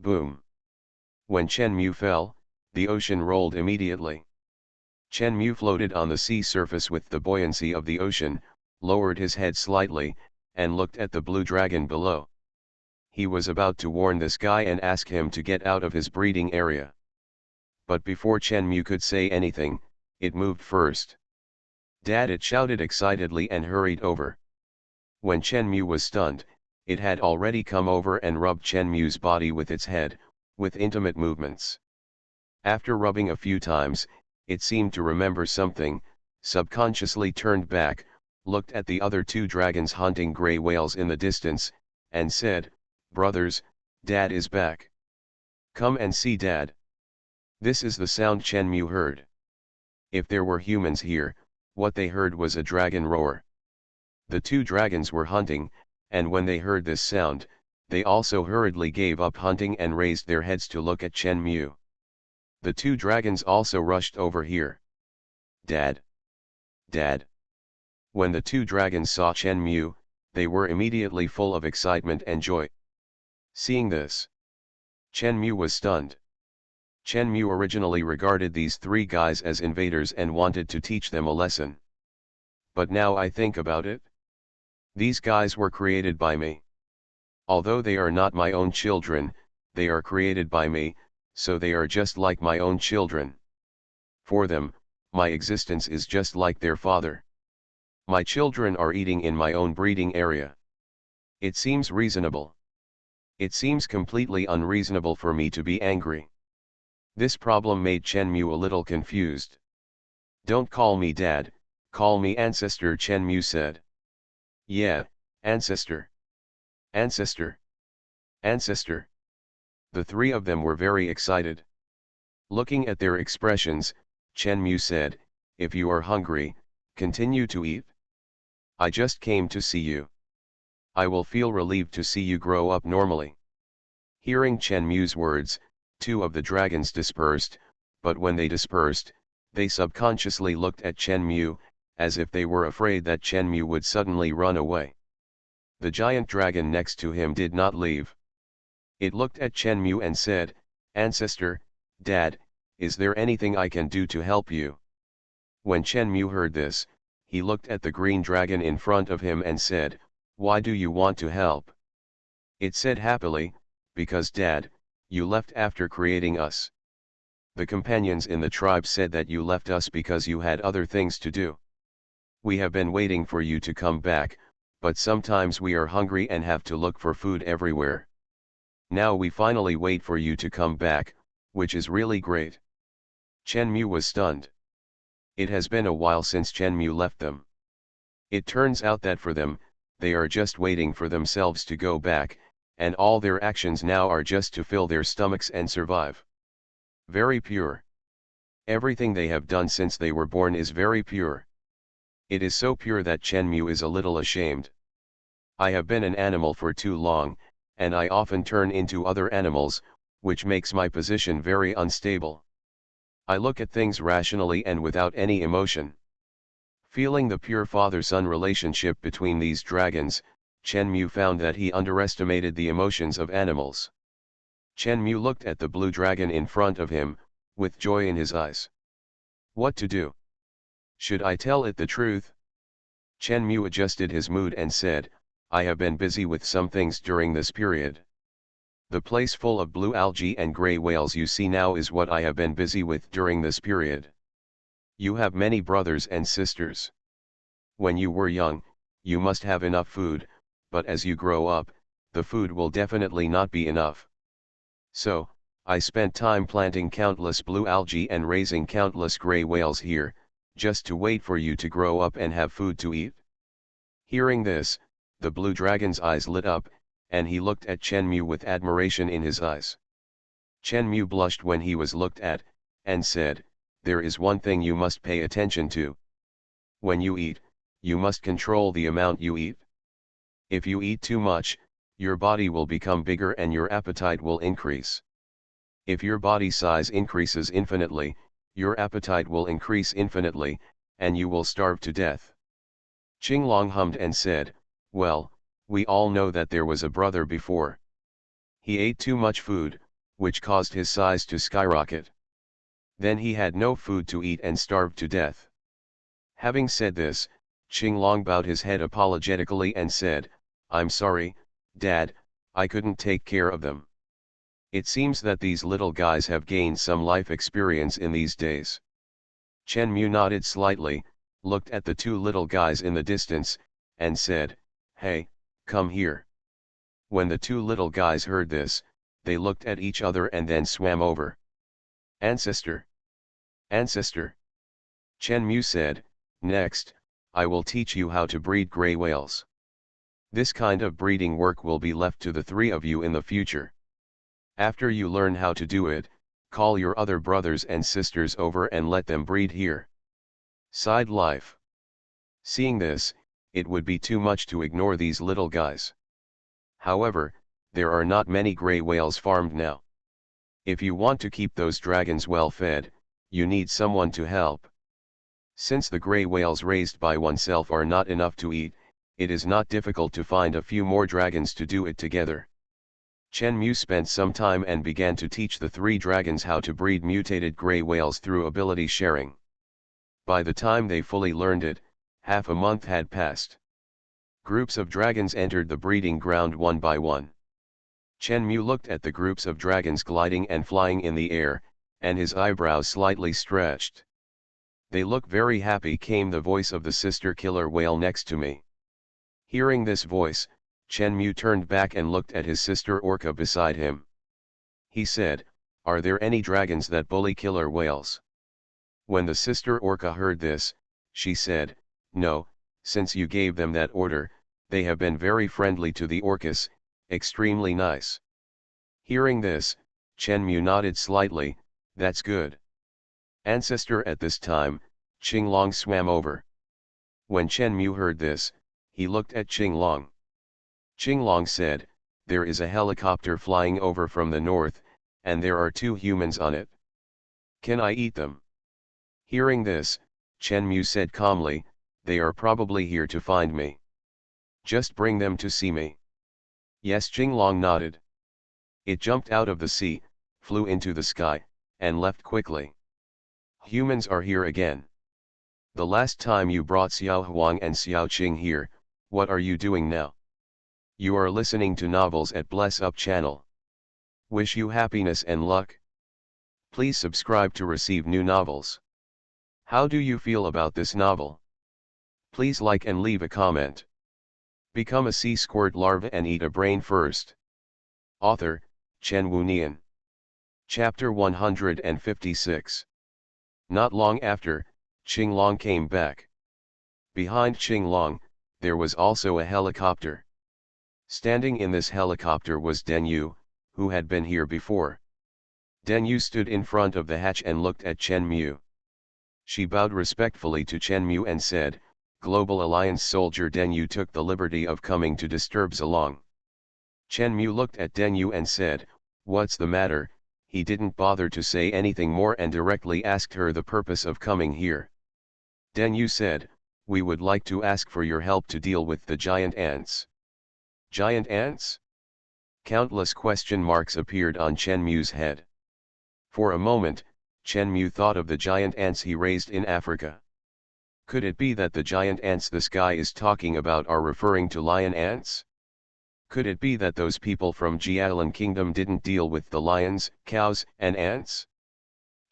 Boom! When Chenmu fell, the ocean rolled immediately. Chenmu floated on the sea surface with the buoyancy of the ocean, lowered his head slightly, and looked at the blue dragon below. He was about to warn this guy and ask him to get out of his breeding area. But before Chenmu could say anything, it moved first. "Dad!" it shouted excitedly and hurried over. When Chenmu was stunned, it had already come over and rubbed Chenmu's body with its head, with intimate movements. After rubbing a few times, it seemed to remember something, subconsciously turned back, looked at the other 2 dragons hunting gray whales in the distance, and said, "Brothers, Dad is back. Come and see Dad." This is the sound Chenmu heard. If there were humans here, what they heard was a dragon roar. The 2 dragons were hunting, and when they heard this sound, they also hurriedly gave up hunting and raised their heads to look at Chenmu. The 2 dragons also rushed over here. "Dad! Dad!" When the 2 dragons saw Chenmu, they were immediately full of excitement and joy. Seeing this, Chenmu was stunned. Chenmu originally regarded these 3 guys as invaders and wanted to teach them a lesson. But now I think about it, these guys were created by me. Although they are not my own children, they are created by me, so they are just like my own children. For them, my existence is just like their father. My children are eating in my own breeding area. It seems reasonable. It seems completely unreasonable for me to be angry. This problem made Chenmu a little confused. "Don't call me Dad, call me Ancestor," Chenmu said. "Yeah, Ancestor. Ancestor. Ancestor." The 3 of them were very excited. Looking at their expressions, Chenmu said, "If you are hungry, continue to eat. I just came to see you. I will feel relieved to see you grow up normally." Hearing Chenmu's words, 2 of the dragons dispersed, but when they dispersed, they subconsciously looked at Chenmu, as if they were afraid that Chenmu would suddenly run away. The giant dragon next to him did not leave. It looked at Chenmu and said, "Ancestor, Dad, is there anything I can do to help you?" When Chenmu heard this, he looked at the green dragon in front of him and said, "Why do you want to help?" It said happily, "Because Dad, you left after creating us. The companions in the tribe said that you left us because you had other things to do. We have been waiting for you to come back, but sometimes we are hungry and have to look for food everywhere. Now we finally wait for you to come back, which is really great." Chenmu was stunned. It has been a while since Chenmu left them. It turns out that for them, they are just waiting for themselves to go back, and all their actions now are just to fill their stomachs and survive. Very pure. Everything they have done since they were born is very pure. It is so pure that Chenmu is a little ashamed. "I have been an animal for too long, and I often turn into other animals, which makes my position very unstable. I look at things rationally and without any emotion." Feeling the pure father-son relationship between these dragons, Chenmu found that he underestimated the emotions of animals. Chenmu looked at the blue dragon in front of him, with joy in his eyes. What to do? Should I tell it the truth? Chenmu adjusted his mood and said, "I have been busy with some things during this period. The place full of blue algae and gray whales you see now is what I have been busy with during this period. You have many brothers and sisters. When you were young, you must have enough food, but as you grow up, the food will definitely not be enough. So, I spent time planting countless blue algae and raising countless gray whales here, just to wait for you to grow up and have food to eat? Hearing this, the blue dragon's eyes lit up, and he looked at Chenmu with admiration in his eyes. Chenmu blushed when he was looked at, and said, "There is one thing you must pay attention to. When you eat, you must control the amount you eat. If you eat too much, your body will become bigger and your appetite will increase. If your body size increases infinitely, your appetite will increase infinitely, and you will starve to death." Qinglong hummed and said, "Well, we all know that there was a brother before. He ate too much food, which caused his size to skyrocket. Then he had no food to eat and starved to death." Having said this, Qinglong bowed his head apologetically and said, "I'm sorry, Dad, I couldn't take care of them. It seems that these little guys have gained some life experience in these days." Chenmu nodded slightly, looked at the two little guys in the distance, and said, "Hey, come here." When the two little guys heard this, they looked at each other and then swam over. "Ancestor! Ancestor!" Chenmu said, "Next, I will teach you how to breed gray whales. This kind of breeding work will be left to the three of you in the future. After you learn how to do it, call your other brothers and sisters over and let them breed here." Side life. Seeing this, it would be too much to ignore these little guys. However, there are not many gray whales farmed now. If you want to keep those dragons well fed, you need someone to help. Since the gray whales raised by oneself are not enough to eat, it is not difficult to find a few more dragons to do it together. Chenmu spent some time and began to teach the three dragons how to breed mutated gray whales through ability sharing. By the time they fully learned it, half a month had passed. Groups of dragons entered the breeding ground one by one. Chenmu looked at the groups of dragons gliding and flying in the air, and his eyebrows slightly stretched. "They look very happy," came the voice of the sister killer whale next to me. Hearing this voice, Chenmu turned back and looked at his sister orca beside him. He said, "Are there any dragons that bully killer whales?" When the sister orca heard this, she said, "No, since you gave them that order, they have been very friendly to the orcas, extremely nice." Hearing this, Chenmu nodded slightly, "That's good." Ancestor. At this time, Qinglong swam over. When Chenmu heard this, he looked at Qinglong. Qinglong said, "There is a helicopter flying over from the north, and there are 2 humans on it. Can I eat them?" Hearing this, Chenmu said calmly, "They are probably here to find me. Just bring them to see me." "Yes," Qinglong nodded. It jumped out of the sea, flew into the sky, and left quickly. "Humans are here again. The last time you brought Xiao Huang and Xiao Qing here, what are you doing now?" You are listening to novels at Bless Up channel. Wish you happiness and luck. Please subscribe to receive new novels. How do you feel about this novel? Please like and leave a comment. Become a sea squirt larva and eat a brain first. Author, Chen Wunian. Chapter 156. Not long after, Qinglong came back. Behind Qinglong, there was also a helicopter. Standing in this helicopter was Denyu, who had been here before. Denyu stood in front of the hatch and looked at Chenmu. She bowed respectfully to Chenmu and said, "Global Alliance soldier Denyu took the liberty of coming to disturb Zilong." Chenmu looked at Denyu and said, "What's the matter?" He didn't bother to say anything more and directly asked her the purpose of coming here. Denyu said, "We would like to ask for your help to deal with the giant ants." Giant ants? Countless question marks appeared on Chenmu's head. For a moment, Chenmu thought of the giant ants he raised in Africa. Could it be that the giant ants this guy is talking about are referring to lion ants? Could it be that those people from Jialan Kingdom didn't deal with the lions, cows, and ants?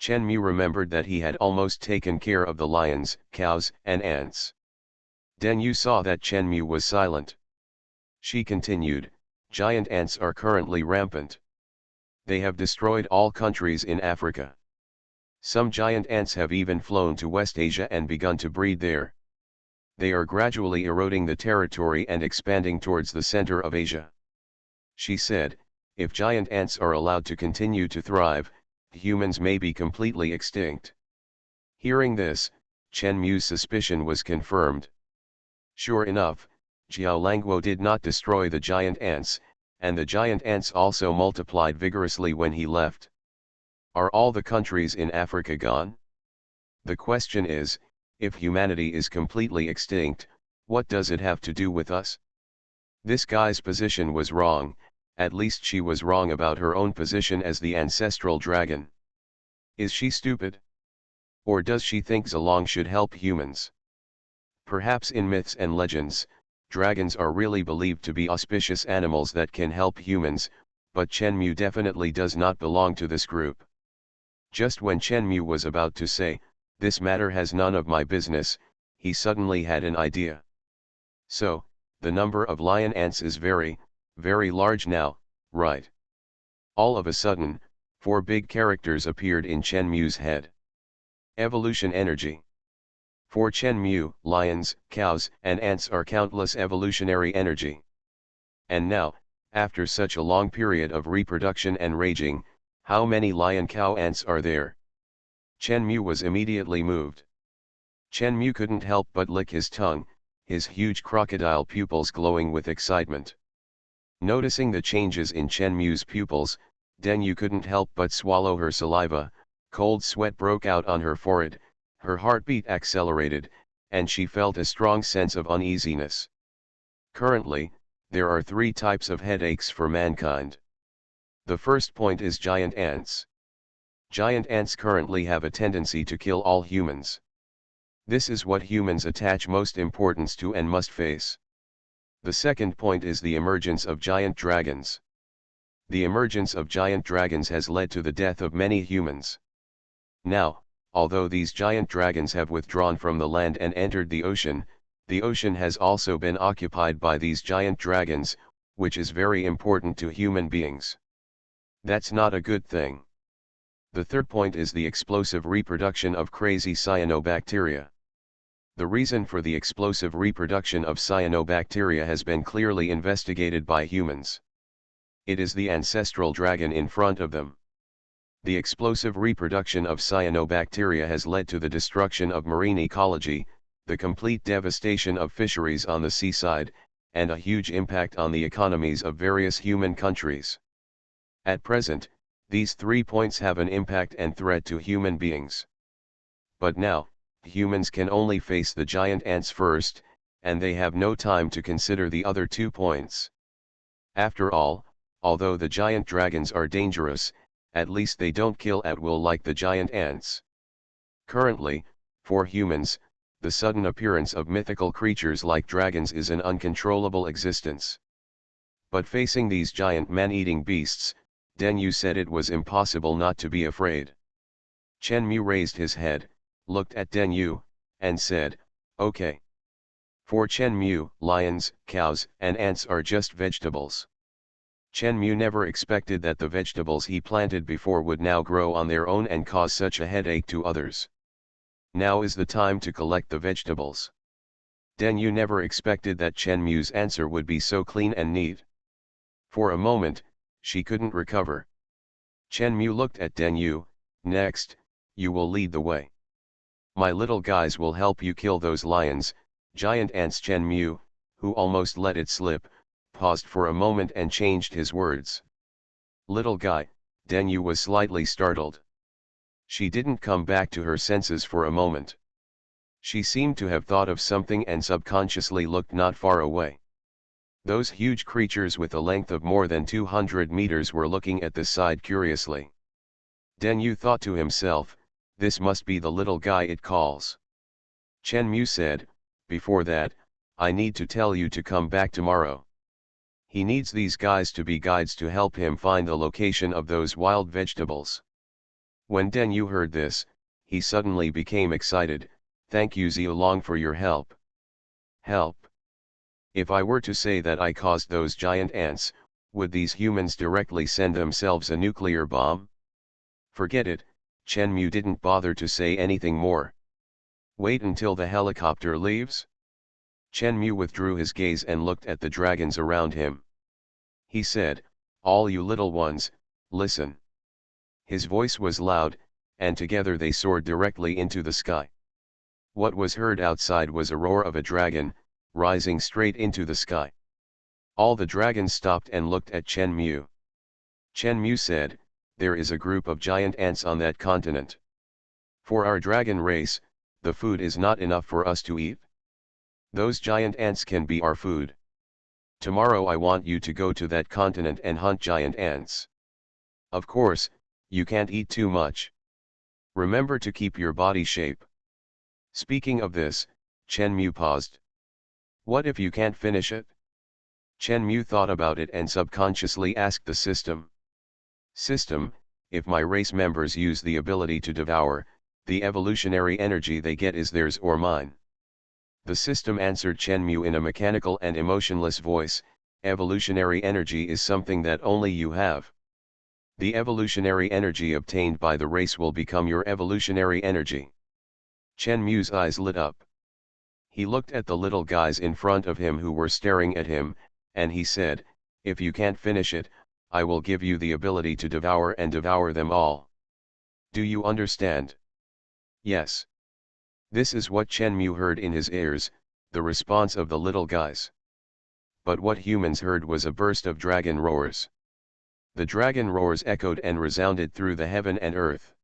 Chenmu remembered that he had almost taken care of the lions, cows, and ants. Denyu saw that Chenmu was silent. She continued, "Giant ants are currently rampant. They have destroyed all countries in Africa. Some giant ants have even flown to West Asia and begun to breed there. They are gradually eroding the territory and expanding towards the center of Asia. She said, if giant ants are allowed to continue to thrive, humans may be completely extinct. Hearing this, Chen Mu's suspicion was confirmed. Sure enough, Jiao Langguo did not destroy the giant ants, and the giant ants also multiplied vigorously when he left. Are all the countries in Africa gone? The question is, if humanity is completely extinct, what does it have to do with us? This guy's position was wrong, at least she was wrong about her own position as the ancestral dragon. Is she stupid? Or does she think Zilong should help humans? Perhaps in myths and legends, dragons are really believed to be auspicious animals that can help humans, but Chen Mu definitely does not belong to this group. Just when Chen Mu was about to say, this matter has none of my business, he suddenly had an idea. So, the number of lion ants is very, very large now, right? All of a sudden, 4 big characters appeared in Chen Mu's head. Evolution energy. For Chen Mu, lions, cows, and ants are countless evolutionary energy. And now, after such a long period of reproduction and raging, how many lion-cow ants are there? Chen Mu was immediately moved. Chen Mu couldn't help but lick his tongue, his huge crocodile pupils glowing with excitement. Noticing the changes in Chen Mu's pupils, Deng Yu couldn't help but swallow her saliva, cold sweat broke out on her forehead, her heartbeat accelerated, and she felt a strong sense of uneasiness. Currently, there are 3 types of headaches for mankind. The first point is giant ants. Giant ants currently have a tendency to kill all humans. This is what humans attach most importance to and must face. The second point is the emergence of giant dragons. The emergence of giant dragons has led to the death of many humans. Now, although these giant dragons have withdrawn from the land and entered the ocean has also been occupied by these giant dragons, which is very important to human beings. That's not a good thing. The third point is the explosive reproduction of crazy cyanobacteria. The reason for the explosive reproduction of cyanobacteria has been clearly investigated by humans. It is the ancestral dragon in front of them. The explosive reproduction of cyanobacteria has led to the destruction of marine ecology, the complete devastation of fisheries on the seaside, and a huge impact on the economies of various human countries. At present, these 3 points have an impact and threat to human beings. But now, humans can only face the giant ants first, and they have no time to consider the other 2 points. After all, although the giant dragons are dangerous, at least they don't kill at will like the giant ants. Currently, for humans, the sudden appearance of mythical creatures like dragons is an uncontrollable existence. But facing these giant man-eating beasts, Deng Yu said it was impossible not to be afraid. Chen Mu raised his head, looked at Deng Yu, and said, okay. For Chen Mu, lions, cows, and ants are just vegetables. Chen Mu never expected that the vegetables he planted before would now grow on their own and cause such a headache to others. Now is the time to collect the vegetables. Deng Yu never expected that Chen Mu's answer would be so clean and neat. For a moment, she couldn't recover. Chen Mu looked at Deng Yu, next, you will lead the way. My little guys will help you kill those lions, giant ants. Chen Mu, who almost let it slip, paused for a moment and changed his words. Little guy, Deng Yu was slightly startled. She didn't come back to her senses for a moment. She seemed to have thought of something and subconsciously looked not far away. Those huge creatures with a length of more than 200 meters were looking at the side curiously. Deng Yu thought to himself, this must be the little guy it calls. Chen Mu said, before that, I need to tell you to come back tomorrow. He needs these guys to be guides to help him find the location of those wild vegetables. When Deng Yu heard this, he suddenly became excited. Thank you Zilong for your help. Help? If I were to say that I caused those giant ants, would these humans directly send themselves a nuclear bomb? Forget it, Chen Mu didn't bother to say anything more. Wait until the helicopter leaves? Chen Mu withdrew his gaze and looked at the dragons around him. He said, all you little ones, listen. His voice was loud, and together they soared directly into the sky. What was heard outside was a roar of a dragon, rising straight into the sky. All the dragons stopped and looked at Chen Mu. Chen Mu said, there is a group of giant ants on that continent. For our dragon race, the food is not enough for us to eat. Those giant ants can be our food. Tomorrow I want you to go to that continent and hunt giant ants. Of course, you can't eat too much. Remember to keep your body shape. Speaking of this, Chen Mu paused. What if you can't finish it? Chen Mu thought about it and subconsciously asked the system. System, if my race members use the ability to devour, the evolutionary energy they get is theirs or mine? The system answered Chen Mu in a mechanical and emotionless voice, evolutionary energy is something that only you have. The evolutionary energy obtained by the race will become your evolutionary energy. Chen Mu's eyes lit up. He looked at the little guys in front of him who were staring at him, and he said, if you can't finish it, I will give you the ability to devour and devour them all. Do you understand? Yes. This is what Chen Mu heard in his ears, the response of the little guys. But what humans heard was a burst of dragon roars. The dragon roars echoed and resounded through the heaven and earth.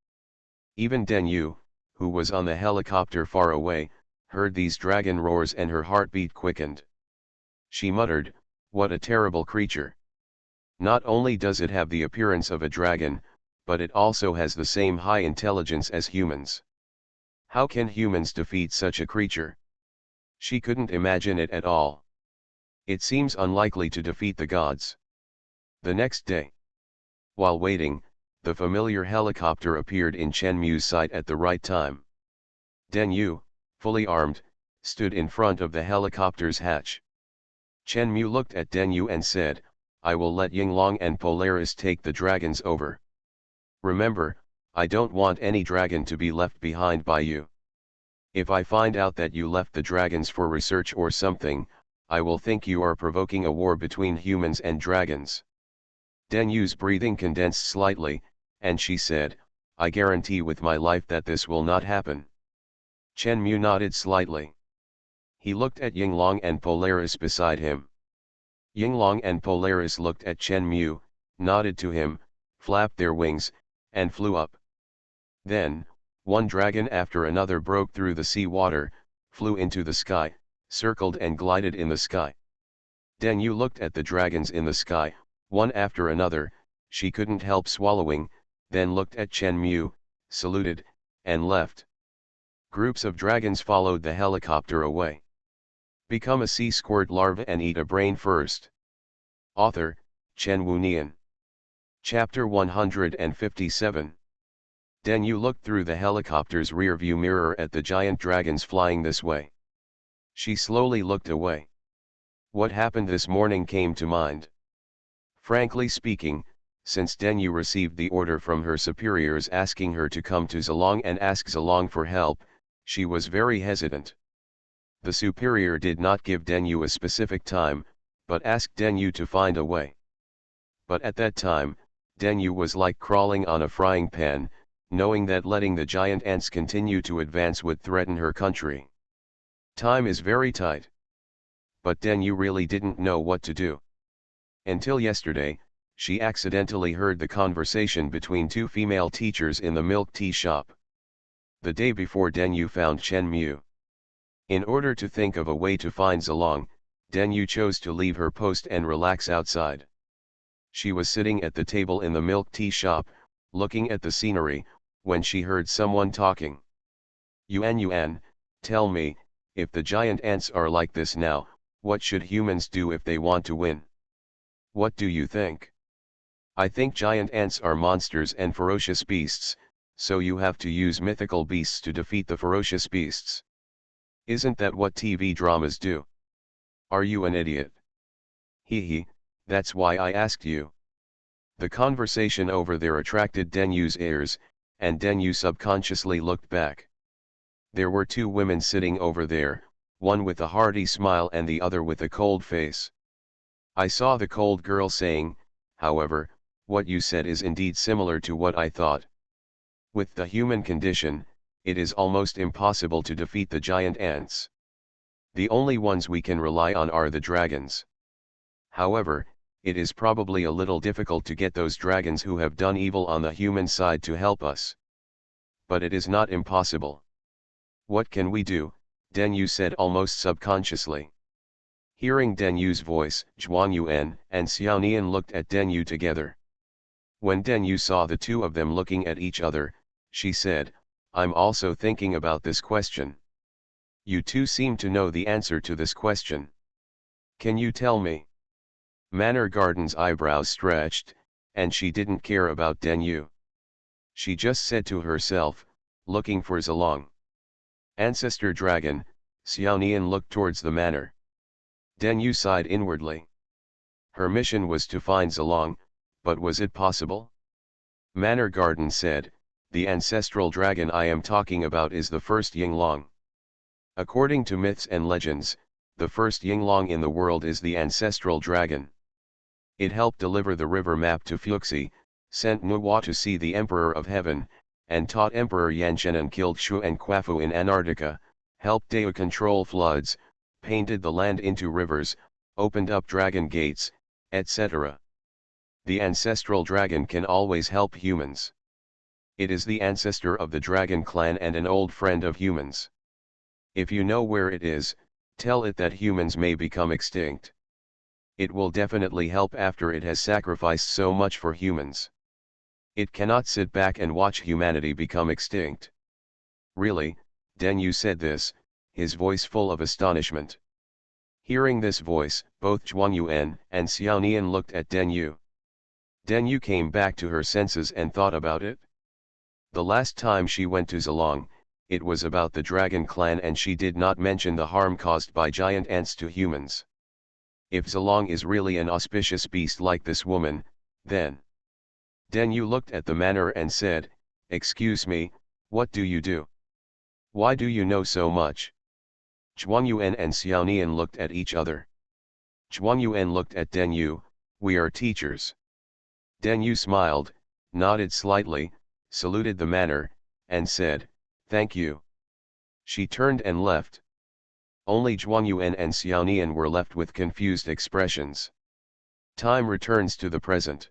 Even Den Yu, who was on the helicopter far away, heard these dragon roars and her heartbeat quickened. She muttered, what a terrible creature. Not only does it have the appearance of a dragon, but it also has the same high intelligence as humans. How can humans defeat such a creature? She couldn't imagine it at all. It seems unlikely to defeat the gods. The next day, while waiting, the familiar helicopter appeared in Chen Mu's sight at the right time. Den Yu, fully armed, stood in front of the helicopter's hatch. Chen Mu looked at Den Yu and said, I will let Yinglong and Polaris take the dragons over. Remember, I don't want any dragon to be left behind by you. If I find out that you left the dragons for research or something, I will think you are provoking a war between humans and dragons. Den Yu's breathing condensed slightly, and she said, I guarantee with my life that this will not happen. Chen Mu nodded slightly. He looked at Yinglong and Polaris beside him. Yinglong and Polaris looked at Chen Mu, nodded to him, flapped their wings, and flew up. Then, one dragon after another broke through the sea water, flew into the sky, circled and glided in the sky. Den Yu looked at the dragons in the sky, one after another, she couldn't help swallowing, then looked at Chen Mu, saluted, and left. Groups of dragons followed the helicopter away. Become a sea squirt larva and eat a brain first. Author, Chen Wunian. Chapter 157. Den Yu looked through the helicopter's rearview mirror at the giant dragons flying this way. She slowly looked away. What happened this morning came to mind. Frankly speaking, since Den Yu received the order from her superiors asking her to come to Zilong and ask Zilong for help, she was very hesitant. The superior did not give Den Yu a specific time, but asked Den Yu to find a way. But at that time, Den Yu was like crawling on a frying pan, knowing that letting the giant ants continue to advance would threaten her country. Time is very tight. But Den Yu really didn't know what to do. Until yesterday, she accidentally heard the conversation between two female teachers in the milk tea shop. The day before Den Yu found Chen Mu. In order to think of a way to find Zilong, Den Yu chose to leave her post and relax outside. She was sitting at the table in the milk tea shop, looking at the scenery, when she heard someone talking. Yuan, tell me, if the giant ants are like this now, what should humans do if they want to win? What do you think? I think giant ants are monsters and ferocious beasts, so you have to use mythical beasts to defeat the ferocious beasts. Isn't that what TV dramas do? Are you an idiot? Hee, that's why I asked you. The conversation over there attracted Den Yu's ears, and Denyu subconsciously looked back. There were two women sitting over there, one with a hearty smile and the other with a cold face. I saw the cold girl saying, however, what you said is indeed similar to what I thought. With the human condition, it is almost impossible to defeat the giant ants. The only ones we can rely on are the dragons. However, it is probably a little difficult to get those dragons who have done evil on the human side to help us. But it is not impossible. What can we do? Denyu said almost subconsciously. Hearing Denyu's voice, Zhuangyuan and Xiaonian looked at Denyu together. When Denyu saw the two of them looking at each other, she said, I'm also thinking about this question. You two seem to know the answer to this question. Can you tell me? Manor Garden's eyebrows stretched, and she didn't care about Denyu. She just said to herself, looking for Zilong. Ancestor Dragon, Xiaonian looked towards the manor. Denyu sighed inwardly. Her mission was to find Zilong, but was it possible? Manor Garden said, the ancestral dragon I am talking about is the first Yinglong. According to myths and legends, the first Yinglong in the world is the ancestral dragon. It helped deliver the river map to Fuxi, sent Nuwa to see the Emperor of Heaven, and taught Emperor Yanshenan killed Shu and Quafu in Antarctica, helped Deo control floods, painted the land into rivers, opened up dragon gates, etc. The ancestral dragon can always help humans. It is the ancestor of the dragon clan and an old friend of humans. If you know where it is, tell it that humans may become extinct. It will definitely help after it has sacrificed so much for humans. It cannot sit back and watch humanity become extinct. Really, Denyu said this, his voice full of astonishment. Hearing this voice, both Zhuangyuan and Xiaonian looked at Denyu. Denyu came back to her senses and thought about it. The last time she went to Zilong, it was about the dragon clan and she did not mention the harm caused by giant ants to humans. If Zilong is really an auspicious beast like this woman, then... Denyu looked at the manor and said, excuse me, what do you do? Why do you know so much? Zhuangyuan and Xiaonian looked at each other. Zhuangyuan looked at Denyu, we are teachers. Denyu smiled, nodded slightly, saluted the manor, and said, thank you. She turned and left. Only Zhuangyuan and Xiaonian were left with confused expressions. Time returns to the present.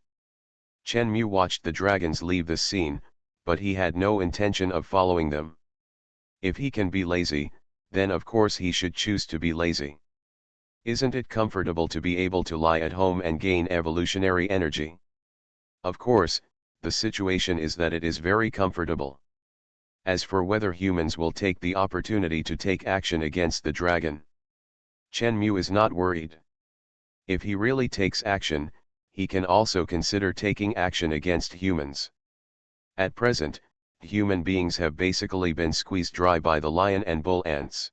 Chen Mu watched the dragons leave the scene, but he had no intention of following them. If he can be lazy, then of course he should choose to be lazy. Isn't it comfortable to be able to lie at home and gain evolutionary energy? Of course, the situation is that it is very comfortable. As for whether humans will take the opportunity to take action against the dragon, Chen Mu is not worried. If he really takes action, he can also consider taking action against humans. At present, human beings have basically been squeezed dry by the lion and bull ants.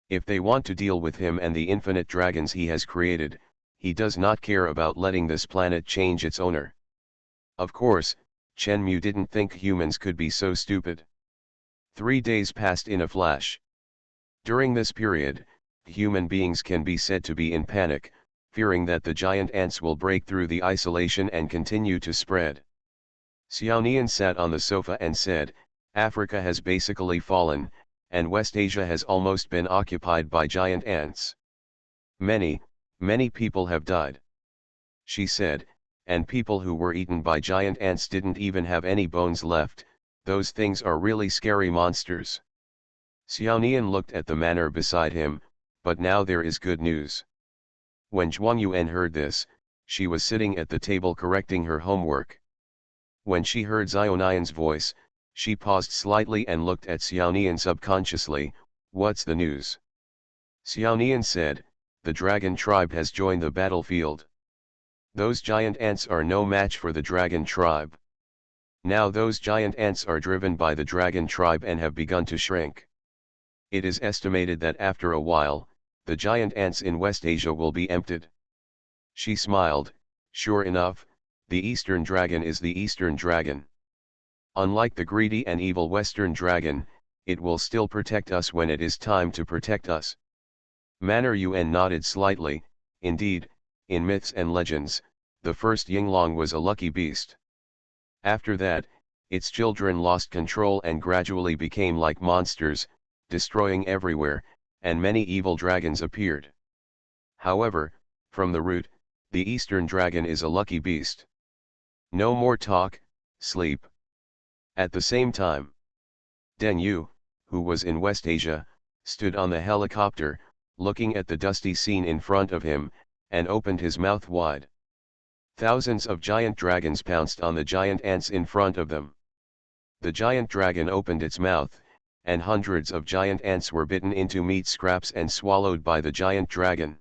If they want to deal with him and the infinite dragons he has created, he does not care about letting this planet change its owner. Of course, Chen Mu didn't think humans could be so stupid. 3 days passed in a flash. During this period, human beings can be said to be in panic, fearing that the giant ants will break through the isolation and continue to spread. Xiaonian sat on the sofa and said, Africa has basically fallen, and West Asia has almost been occupied by giant ants. Many people have died. She said, and people who were eaten by giant ants didn't even have any bones left. Those things are really scary monsters. Xiaonian looked at the manor beside him, but now there is good news. When Zhuangyuan heard this, she was sitting at the table correcting her homework. When she heard Xiaonian's voice, she paused slightly and looked at Xiaonian subconsciously, what's the news? Xiaonian said, the dragon tribe has joined the battlefield. Those giant ants are no match for the dragon tribe. Now those giant ants are driven by the dragon tribe and have begun to shrink. It is estimated that after a while, the giant ants in West Asia will be emptied. She smiled, sure enough, the Eastern dragon is the Eastern dragon. Unlike the greedy and evil Western dragon, it will still protect us when it is time to protect us. Manor Yuen nodded slightly. Indeed, in myths and legends, the first Yinglong was a lucky beast. After that, its children lost control and gradually became like monsters, destroying everywhere, and many evil dragons appeared. However, from the root, the Eastern dragon is a lucky beast. No more talk, sleep. At the same time, Deng Yu, who was in West Asia, stood on the helicopter, looking at the dusty scene in front of him, and opened his mouth wide. Thousands of giant dragons pounced on the giant ants in front of them. The giant dragon opened its mouth, and hundreds of giant ants were bitten into meat scraps and swallowed by the giant dragon.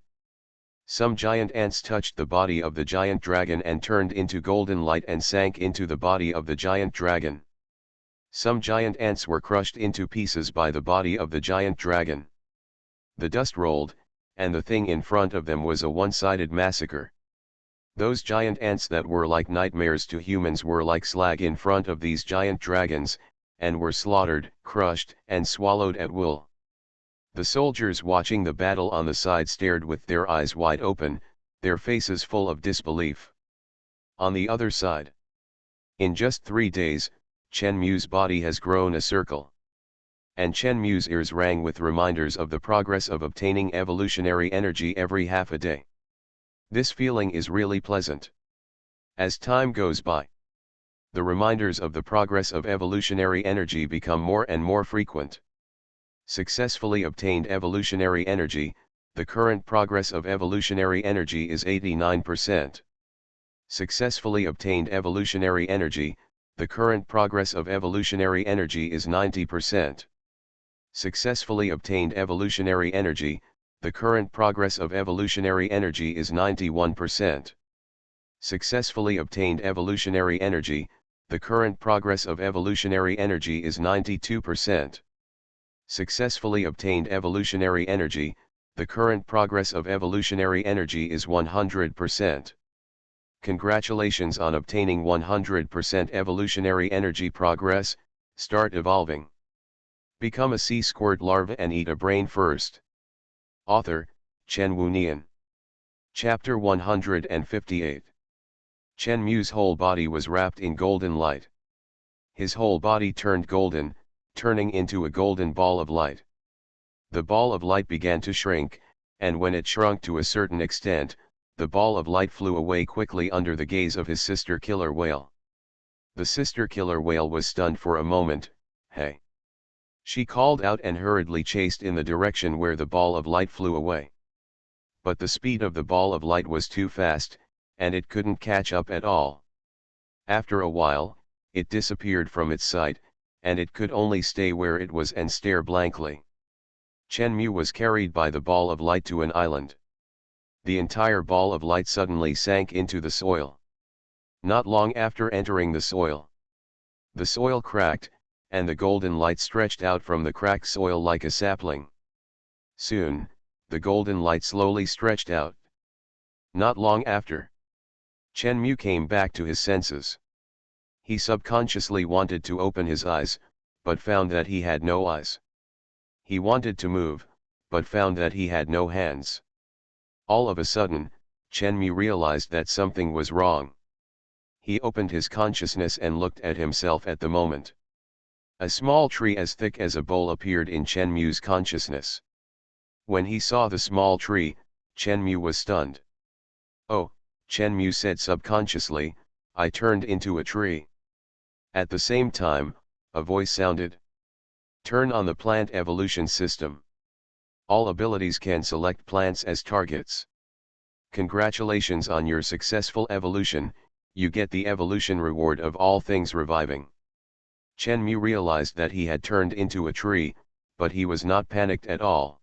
Some giant ants touched the body of the giant dragon and turned into golden light and sank into the body of the giant dragon. Some giant ants were crushed into pieces by the body of the giant dragon. The dust rolled, and the thing in front of them was a one-sided massacre. Those giant ants that were like nightmares to humans were like slag in front of these giant dragons, and were slaughtered, crushed, and swallowed at will. The soldiers watching the battle on the side stared with their eyes wide open, their faces full of disbelief. On the other side, in just 3 days, Chen Mu's body has grown a circle. And Chen Mu's ears rang with reminders of the progress of obtaining evolutionary energy every half a day. This feeling is really pleasant. As time goes by, the reminders of the progress of evolutionary energy become more and more frequent. Successfully obtained evolutionary energy, the current progress of evolutionary energy is 89%. Successfully obtained evolutionary energy, the current progress of evolutionary energy is 90%. Successfully obtained evolutionary energy, the current progress of evolutionary energy is 91%. Successfully obtained evolutionary energy, the current progress of evolutionary energy is 92%. Successfully obtained evolutionary energy, the current progress of evolutionary energy is 100%. Congratulations on obtaining 100% evolutionary energy progress. Start evolving. Become a sea squirt larva and eat a brain first. Author, Chen Wunian. Chapter 158. Chen Mu's whole body was wrapped in golden light. His whole body turned golden, turning into a golden ball of light. The ball of light began to shrink, and when it shrunk to a certain extent, the ball of light flew away quickly under the gaze of his sister killer whale. The sister killer whale was stunned for a moment. Hey! She called out and hurriedly chased in the direction where the ball of light flew away. But the speed of the ball of light was too fast, and it couldn't catch up at all. After a while, it disappeared from its sight, and it could only stay where it was and stare blankly. Chen Mu was carried by the ball of light to an island. The entire ball of light suddenly sank into the soil. Not long after entering the soil, cracked, and the golden light stretched out from the cracked soil like a sapling. Soon, the golden light slowly stretched out. Not long after, Chen Mu came back to his senses. He subconsciously wanted to open his eyes, but found that he had no eyes. He wanted to move, but found that he had no hands. All of a sudden, Chen Mu realized that something was wrong. He opened his consciousness and looked at himself at the moment. A small tree as thick as a bowl appeared in Chen Mu's consciousness. When he saw the small tree, Chen Mu was stunned. Oh, Chen Mu said subconsciously, I turned into a tree. At the same time, a voice sounded. Turn on the plant evolution system. All abilities can select plants as targets. Congratulations on your successful evolution, you get the evolution reward of all things reviving. Chen Mu realized that he had turned into a tree, but he was not panicked at all.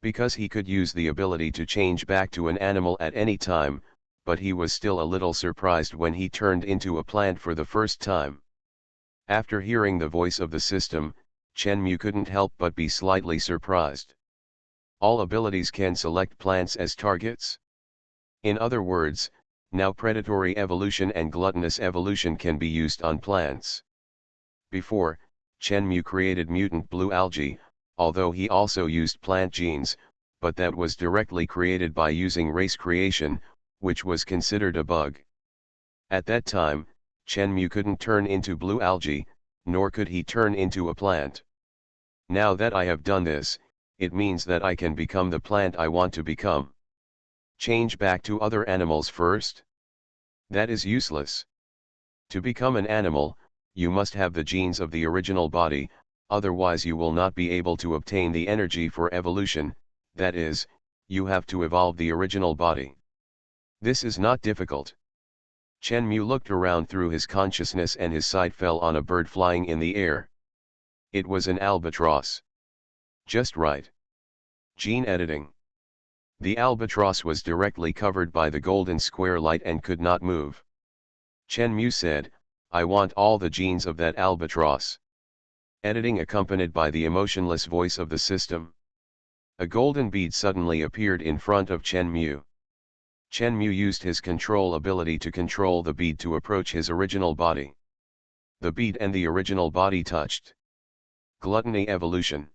Because he could use the ability to change back to an animal at any time, but he was still a little surprised when he turned into a plant for the first time. After hearing the voice of the system, Chen Mu couldn't help but be slightly surprised. All abilities can select plants as targets? In other words, now predatory evolution and gluttonous evolution can be used on plants. Before, Chen Mu created mutant blue algae, although he also used plant genes, but that was directly created by using race creation, which was considered a bug. At that time, Chen Mu couldn't turn into blue algae, nor could he turn into a plant. Now that I have done this, it means that I can become the plant I want to become. Change back to other animals first? That is useless. To become an animal, you must have the genes of the original body, otherwise you will not be able to obtain the energy for evolution, that is, you have to evolve the original body. This is not difficult. Chen Mu looked around through his consciousness and his sight fell on a bird flying in the air. It was an albatross. Just right. Gene editing. The albatross was directly covered by the golden square light and could not move. Chen Mu said, I want all the genes of that albatross. Editing accompanied by the emotionless voice of the system. A golden bead suddenly appeared in front of Chen Mu. Chen Mu used his control ability to control the bead to approach his original body. The bead and the original body touched. Gluttony evolution.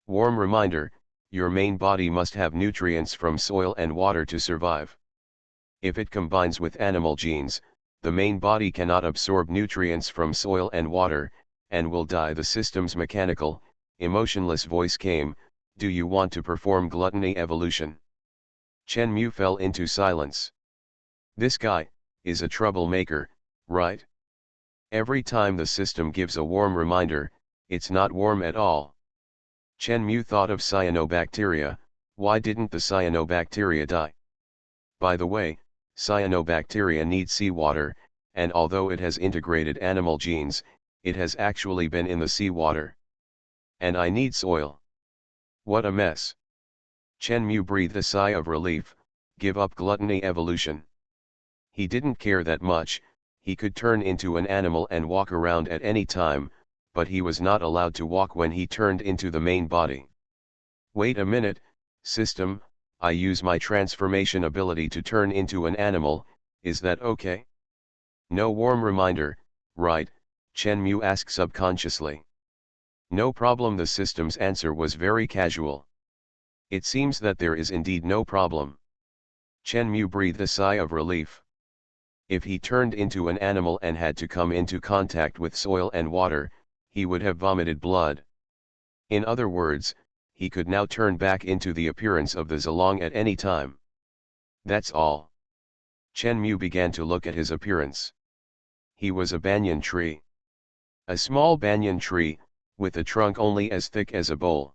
Warm reminder, your main body must have nutrients from soil and water to survive. If it combines with animal genes, the main body cannot absorb nutrients from soil and water, and will die. The system's mechanical, emotionless voice came, do you want to perform gluttony evolution? Chen Mu fell into silence. This guy is a troublemaker, right? Every time the system gives a warm reminder, it's not warm at all. Chen Mu thought of cyanobacteria, why didn't the cyanobacteria die? By the way, cyanobacteria need seawater, and although it has integrated animal genes, it has actually been in the seawater. And I need soil. What a mess. Chen Mu breathed a sigh of relief, give up gluttony evolution. He didn't care that much, he could turn into an animal and walk around at any time, but he was not allowed to walk when he turned into the main body. Wait a minute, system, I use my transformation ability to turn into an animal, is that okay? No warm reminder, right? Chen Mu asked subconsciously. No problem. The system's answer was very casual. It seems that there is indeed no problem. Chen Mu breathed a sigh of relief. If he turned into an animal and had to come into contact with soil and water, he would have vomited blood. In other words, he could now turn back into the appearance of the Zilong at any time. That's all. Chen Mu began to look at his appearance. He was a banyan tree. A small banyan tree, with a trunk only as thick as a bowl.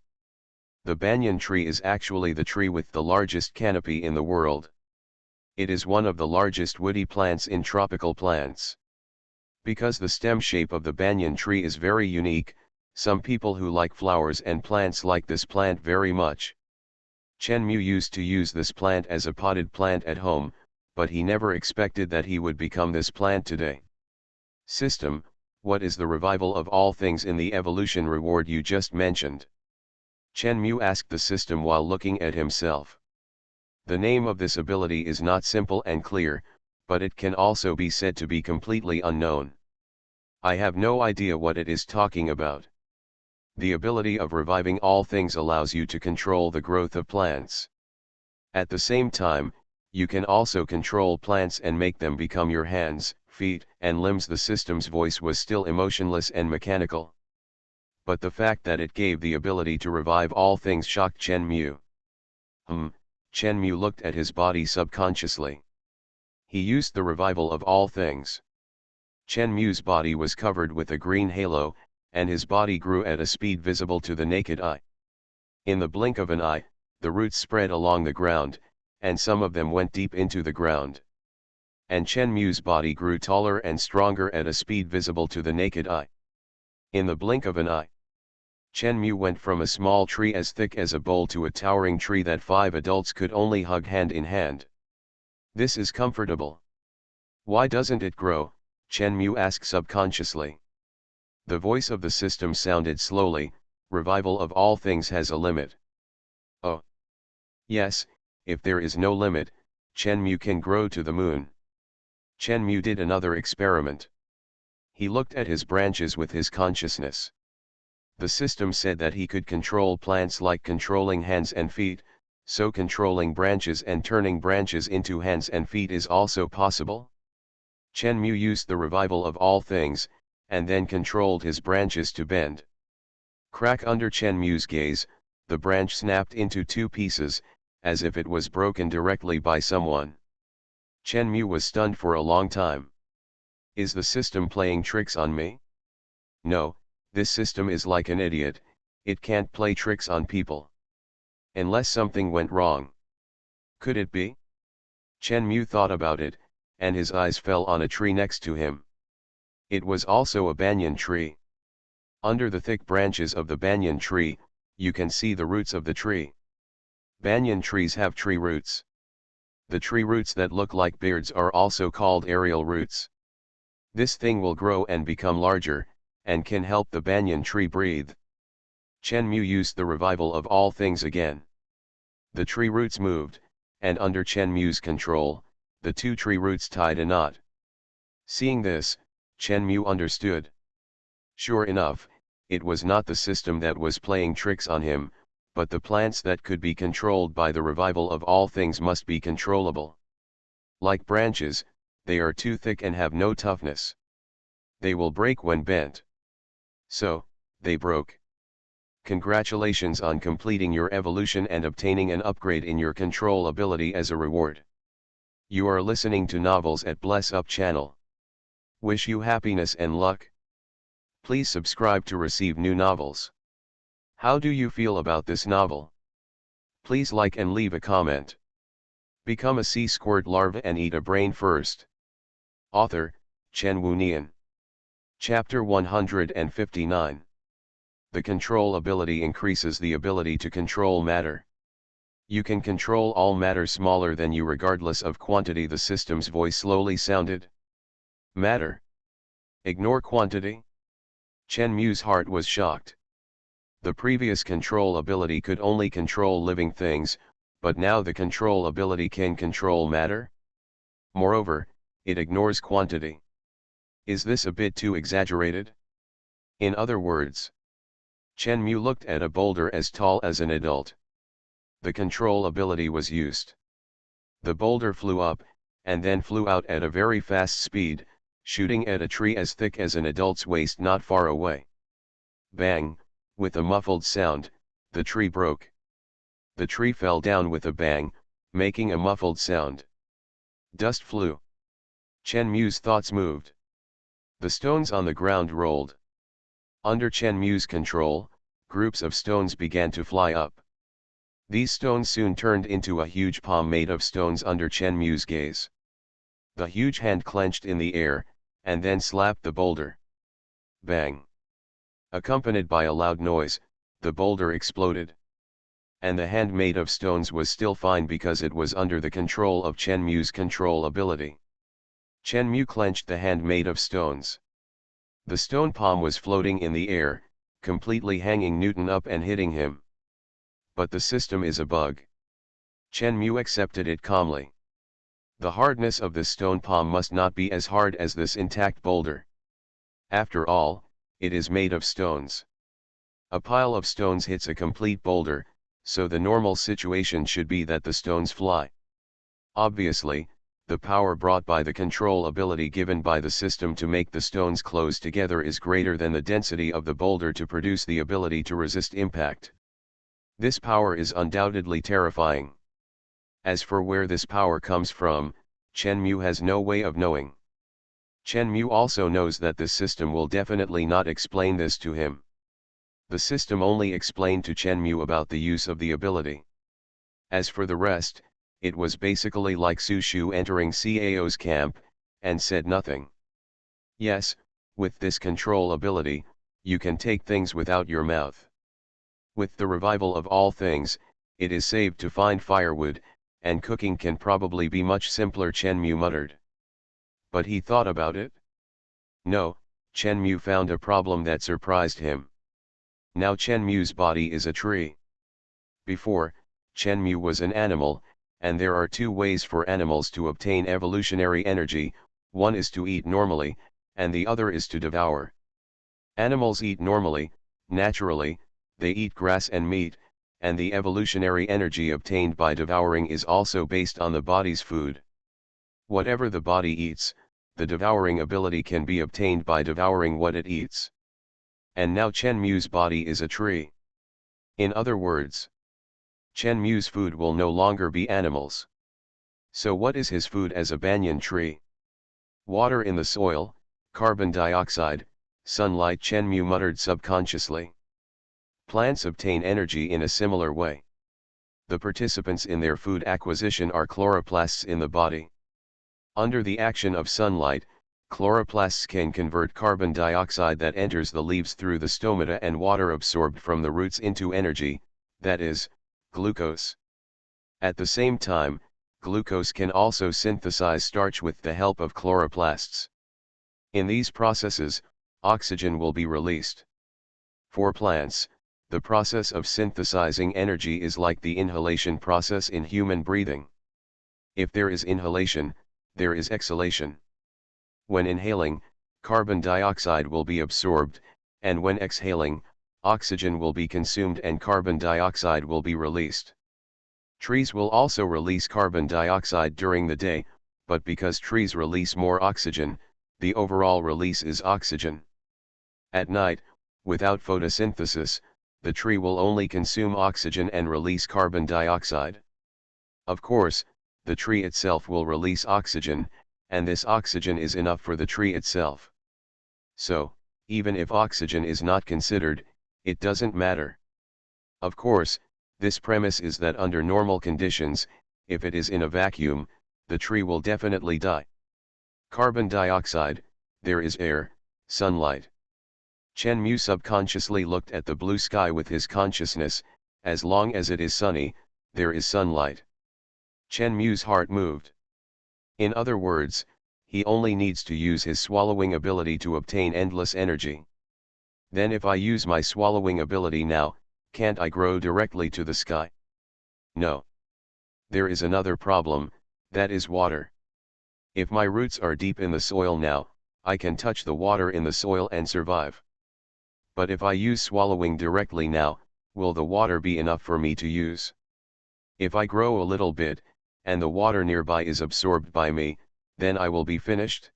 The banyan tree is actually the tree with the largest canopy in the world. It is one of the largest woody plants in tropical plants. Because the stem shape of the banyan tree is very unique, some people who like flowers and plants like this plant very much. Chen Mu used to use this plant as a potted plant at home, but he never expected that he would become this plant today. System, what is the revival of all things in the evolution reward you just mentioned? Chen Mu asked the system while looking at himself. The name of this ability is not simple and clear, but it can also be said to be completely unknown. I have no idea what it is talking about. The ability of reviving all things allows you to control the growth of plants. At the same time, you can also control plants and make them become your hands, feet, and limbs. The system's voice was still emotionless and mechanical. But the fact that it gave the ability to revive all things shocked Chen Mu. Chen Mu looked at his body subconsciously. He used the revival of all things. Chen Mu's body was covered with a green halo, and his body grew at a speed visible to the naked eye. In the blink of an eye, the roots spread along the ground, and some of them went deep into the ground. And Chen Mu's body grew taller and stronger at a speed visible to the naked eye. In the blink of an eye, Chen Mu went from a small tree as thick as a bowl to a towering tree that 5 adults could only hug hand in hand. This is comfortable. Why doesn't it grow? Chen Mu asked subconsciously. The voice of the system sounded slowly, revival of all things has a limit. Oh. Yes, if there is no limit, Chen Mu can grow to the moon. Chen Mu did another experiment. He looked at his branches with his consciousness. The system said that he could control plants like controlling hands and feet, so controlling branches and turning branches into hands and feet is also possible. Chen Mu used the revival of all things, and then controlled his branches to bend. Crack under Chen Mu's gaze, the branch snapped into two pieces, as if it was broken directly by someone. Chen Mu was stunned for a long time. Is the system playing tricks on me? No, this system is like an idiot, it can't play tricks on people. Unless something went wrong. Could it be? Chen Mu thought about it, and his eyes fell on a tree next to him. It was also a banyan tree. Under the thick branches of the banyan tree, you can see the roots of the tree. Banyan trees have tree roots. The tree roots that look like beards are also called aerial roots. This thing will grow and become larger, and can help the banyan tree breathe. Chen Mu used the revival of all things again. The tree roots moved, and under Chen Mu's control, the two tree roots tied a knot. Seeing this, Chen Mu understood. Sure enough, it was not the system that was playing tricks on him, but the plants that could be controlled by the revival of all things must be controllable. Like branches, they are too thick and have no toughness. They will break when bent. So, they broke. Congratulations on completing your evolution and obtaining an upgrade in your control ability as a reward. You are listening to Novels at Bless Up channel. Wish you happiness and luck. Please subscribe to receive new novels. How do you feel about this novel? Please like and leave a comment. Become a sea squirt larva and eat a brain first. Author, Chen Wunian. Chapter 159. The control ability increases the ability to control matter. You can control all matter smaller than you regardless of quantity. The system's voice slowly sounded. Matter. Ignore quantity? Chen Mu's heart was shocked. The previous control ability could only control living things, but now the control ability can control matter? Moreover, it ignores quantity. Is this a bit too exaggerated? In other words, Chen Mu looked at a boulder as tall as an adult. The control ability was used. The boulder flew up, and then flew out at a very fast speed, shooting at a tree as thick as an adult's waist not far away. Bang, with a muffled sound, the tree broke. The tree fell down with a bang, making a muffled sound. Dust flew. Chen Mu's thoughts moved. The stones on the ground rolled. Under Chen Mu's control, groups of stones began to fly up. These stones soon turned into a huge palm made of stones under Chen Mu's gaze. The huge hand clenched in the air, and then slapped the boulder. Bang! Accompanied by a loud noise, the boulder exploded. And the hand made of stones was still fine because it was under the control of Chen Mu's control ability. Chen Mu clenched the hand made of stones. The stone palm was floating in the air, completely hanging Newton up and hitting him. But the system is a bug. Chen Mu accepted it calmly. The hardness of this stone palm must not be as hard as this intact boulder. After all, it is made of stones. A pile of stones hits a complete boulder, so the normal situation should be that the stones fly. Obviously, the power brought by the control ability given by the system to make the stones close together is greater than the density of the boulder to produce the ability to resist impact. This power is undoubtedly terrifying. As for where this power comes from, Chen Mu has no way of knowing. Chen Mu also knows that this system will definitely not explain this to him. The system only explained to Chen Mu about the use of the ability. As for the rest, it was basically like Su Shu entering Cao's camp, and said nothing. Yes, with this control ability, you can take things without your mouth. With the revival of all things, it is safe to find firewood, and cooking can probably be much simpler, Chen Mu muttered. But he thought about it? No, Chen Mu found a problem that surprised him. Now Chen Mu's body is a tree. Before, Chen Mu was an animal, and there are two ways for animals to obtain evolutionary energy. One is to eat normally, and the other is to devour. Animals eat normally, naturally, they eat grass and meat, and the evolutionary energy obtained by devouring is also based on the body's food. Whatever the body eats, the devouring ability can be obtained by devouring what it eats. And now Chen Mu's body is a tree. In other words, Chen Mu's food will no longer be animals. So what is his food as a banyan tree? Water in the soil, carbon dioxide, sunlight, Chen Mu muttered subconsciously. Plants obtain energy in a similar way. The participants in their food acquisition are chloroplasts in the body. Under the action of sunlight, chloroplasts can convert carbon dioxide that enters the leaves through the stomata and water absorbed from the roots into energy, that is, glucose. At the same time, glucose can also synthesize starch with the help of chloroplasts. In these processes, oxygen will be released. For plants, the process of synthesizing energy is like the inhalation process in human breathing. If there is inhalation, there is exhalation. When inhaling, carbon dioxide will be absorbed, and when exhaling, oxygen will be consumed and carbon dioxide will be released. Trees will also release carbon dioxide during the day, but because trees release more oxygen, the overall release is oxygen. At night, without photosynthesis, the tree will only consume oxygen and release carbon dioxide. Of course, the tree itself will release oxygen, and this oxygen is enough for the tree itself. So, even if oxygen is not considered, it doesn't matter. Of course, this premise is that under normal conditions, if it is in a vacuum, the tree will definitely die. Carbon dioxide, there is air, sunlight. Chen Mu subconsciously looked at the blue sky with his consciousness, as long as it is sunny, there is sunlight. Chen Mu's heart moved. In other words, he only needs to use his swallowing ability to obtain endless energy. Then if I use my swallowing ability now, can't I grow directly to the sky? No. There is another problem, that is water. If my roots are deep in the soil now, I can touch the water in the soil and survive. But if I use swallowing directly now, will the water be enough for me to use? If I grow a little bit, and the water nearby is absorbed by me, then I will be finished?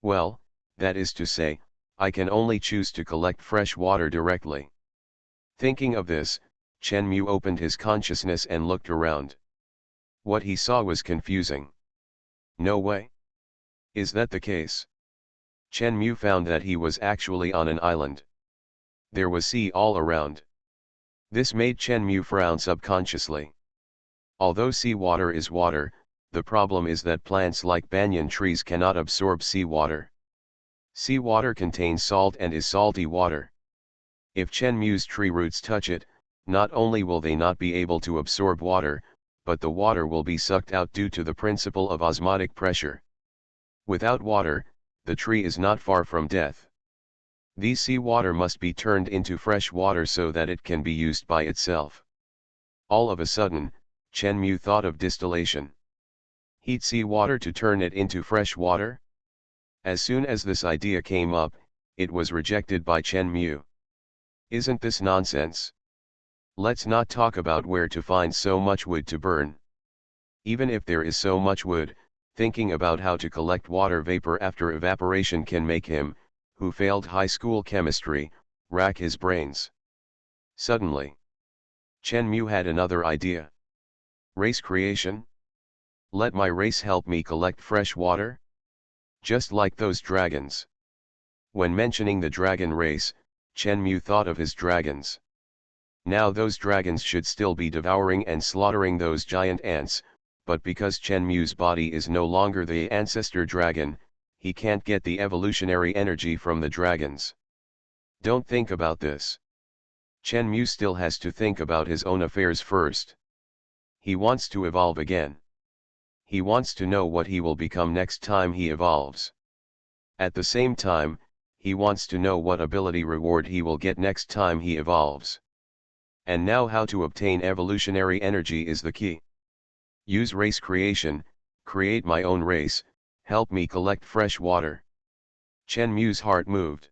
Well, that is to say, I can only choose to collect fresh water directly. Thinking of this, Chen Mu opened his consciousness and looked around. What he saw was confusing. No way. Is that the case? Chen Mu found that he was actually on an island. There was sea all around. This made Chen Mu frown subconsciously. Although seawater is water, the problem is that plants like banyan trees cannot absorb seawater. Seawater contains salt and is salty water. If Chen Mu's tree roots touch it, not only will they not be able to absorb water, but the water will be sucked out due to the principle of osmotic pressure. Without water, the tree is not far from death. These seawater must be turned into fresh water so that it can be used by itself. All of a sudden, Chen Mu thought of distillation. Heat seawater to turn it into fresh water? As soon as this idea came up, it was rejected by Chen Mu. Isn't this nonsense? Let's not talk about where to find so much wood to burn. Even if there is so much wood, thinking about how to collect water vapor after evaporation can make him, who failed high school chemistry, rack his brains. Suddenly, Chen Mu had another idea. Race creation? Let my race help me collect fresh water? Just like those dragons. When mentioning the dragon race, Chen Mu thought of his dragons. Now those dragons should still be devouring and slaughtering those giant ants, but because Chen Mu's body is no longer the ancestor dragon, he can't get the evolutionary energy from the dragons. Don't think about this. Chen Mu still has to think about his own affairs first. He wants to evolve again. He wants to know what he will become next time he evolves. At the same time, he wants to know what ability reward he will get next time he evolves. And now how to obtain evolutionary energy is the key. Use race creation, create my own race, help me collect fresh water. Chen Mu's heart moved.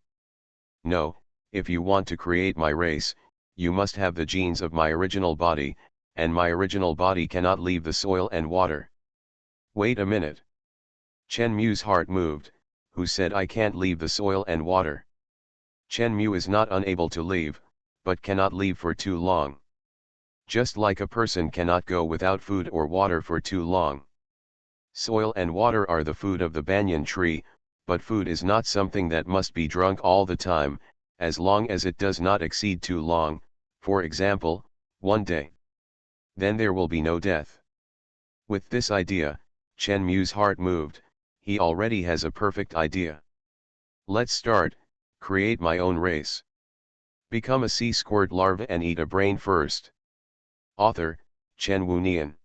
No, if you want to create my race, you must have the genes of my original body, and my original body cannot leave the soil and water. Wait a minute. Chen Mu's heart moved. Who said I can't leave the soil and water? Chen Mu is not unable to leave, but cannot leave for too long. Just like a person cannot go without food or water for too long. Soil and water are the food of the banyan tree, but food is not something that must be drunk all the time, as long as it does not exceed too long, for example, 1 day. Then there will be no death. With this idea, Chen Mu's heart moved. He already has a perfect idea. Let's start, create my own race. Become a sea squirt larva and eat a brain first. Author, Chen Wunian.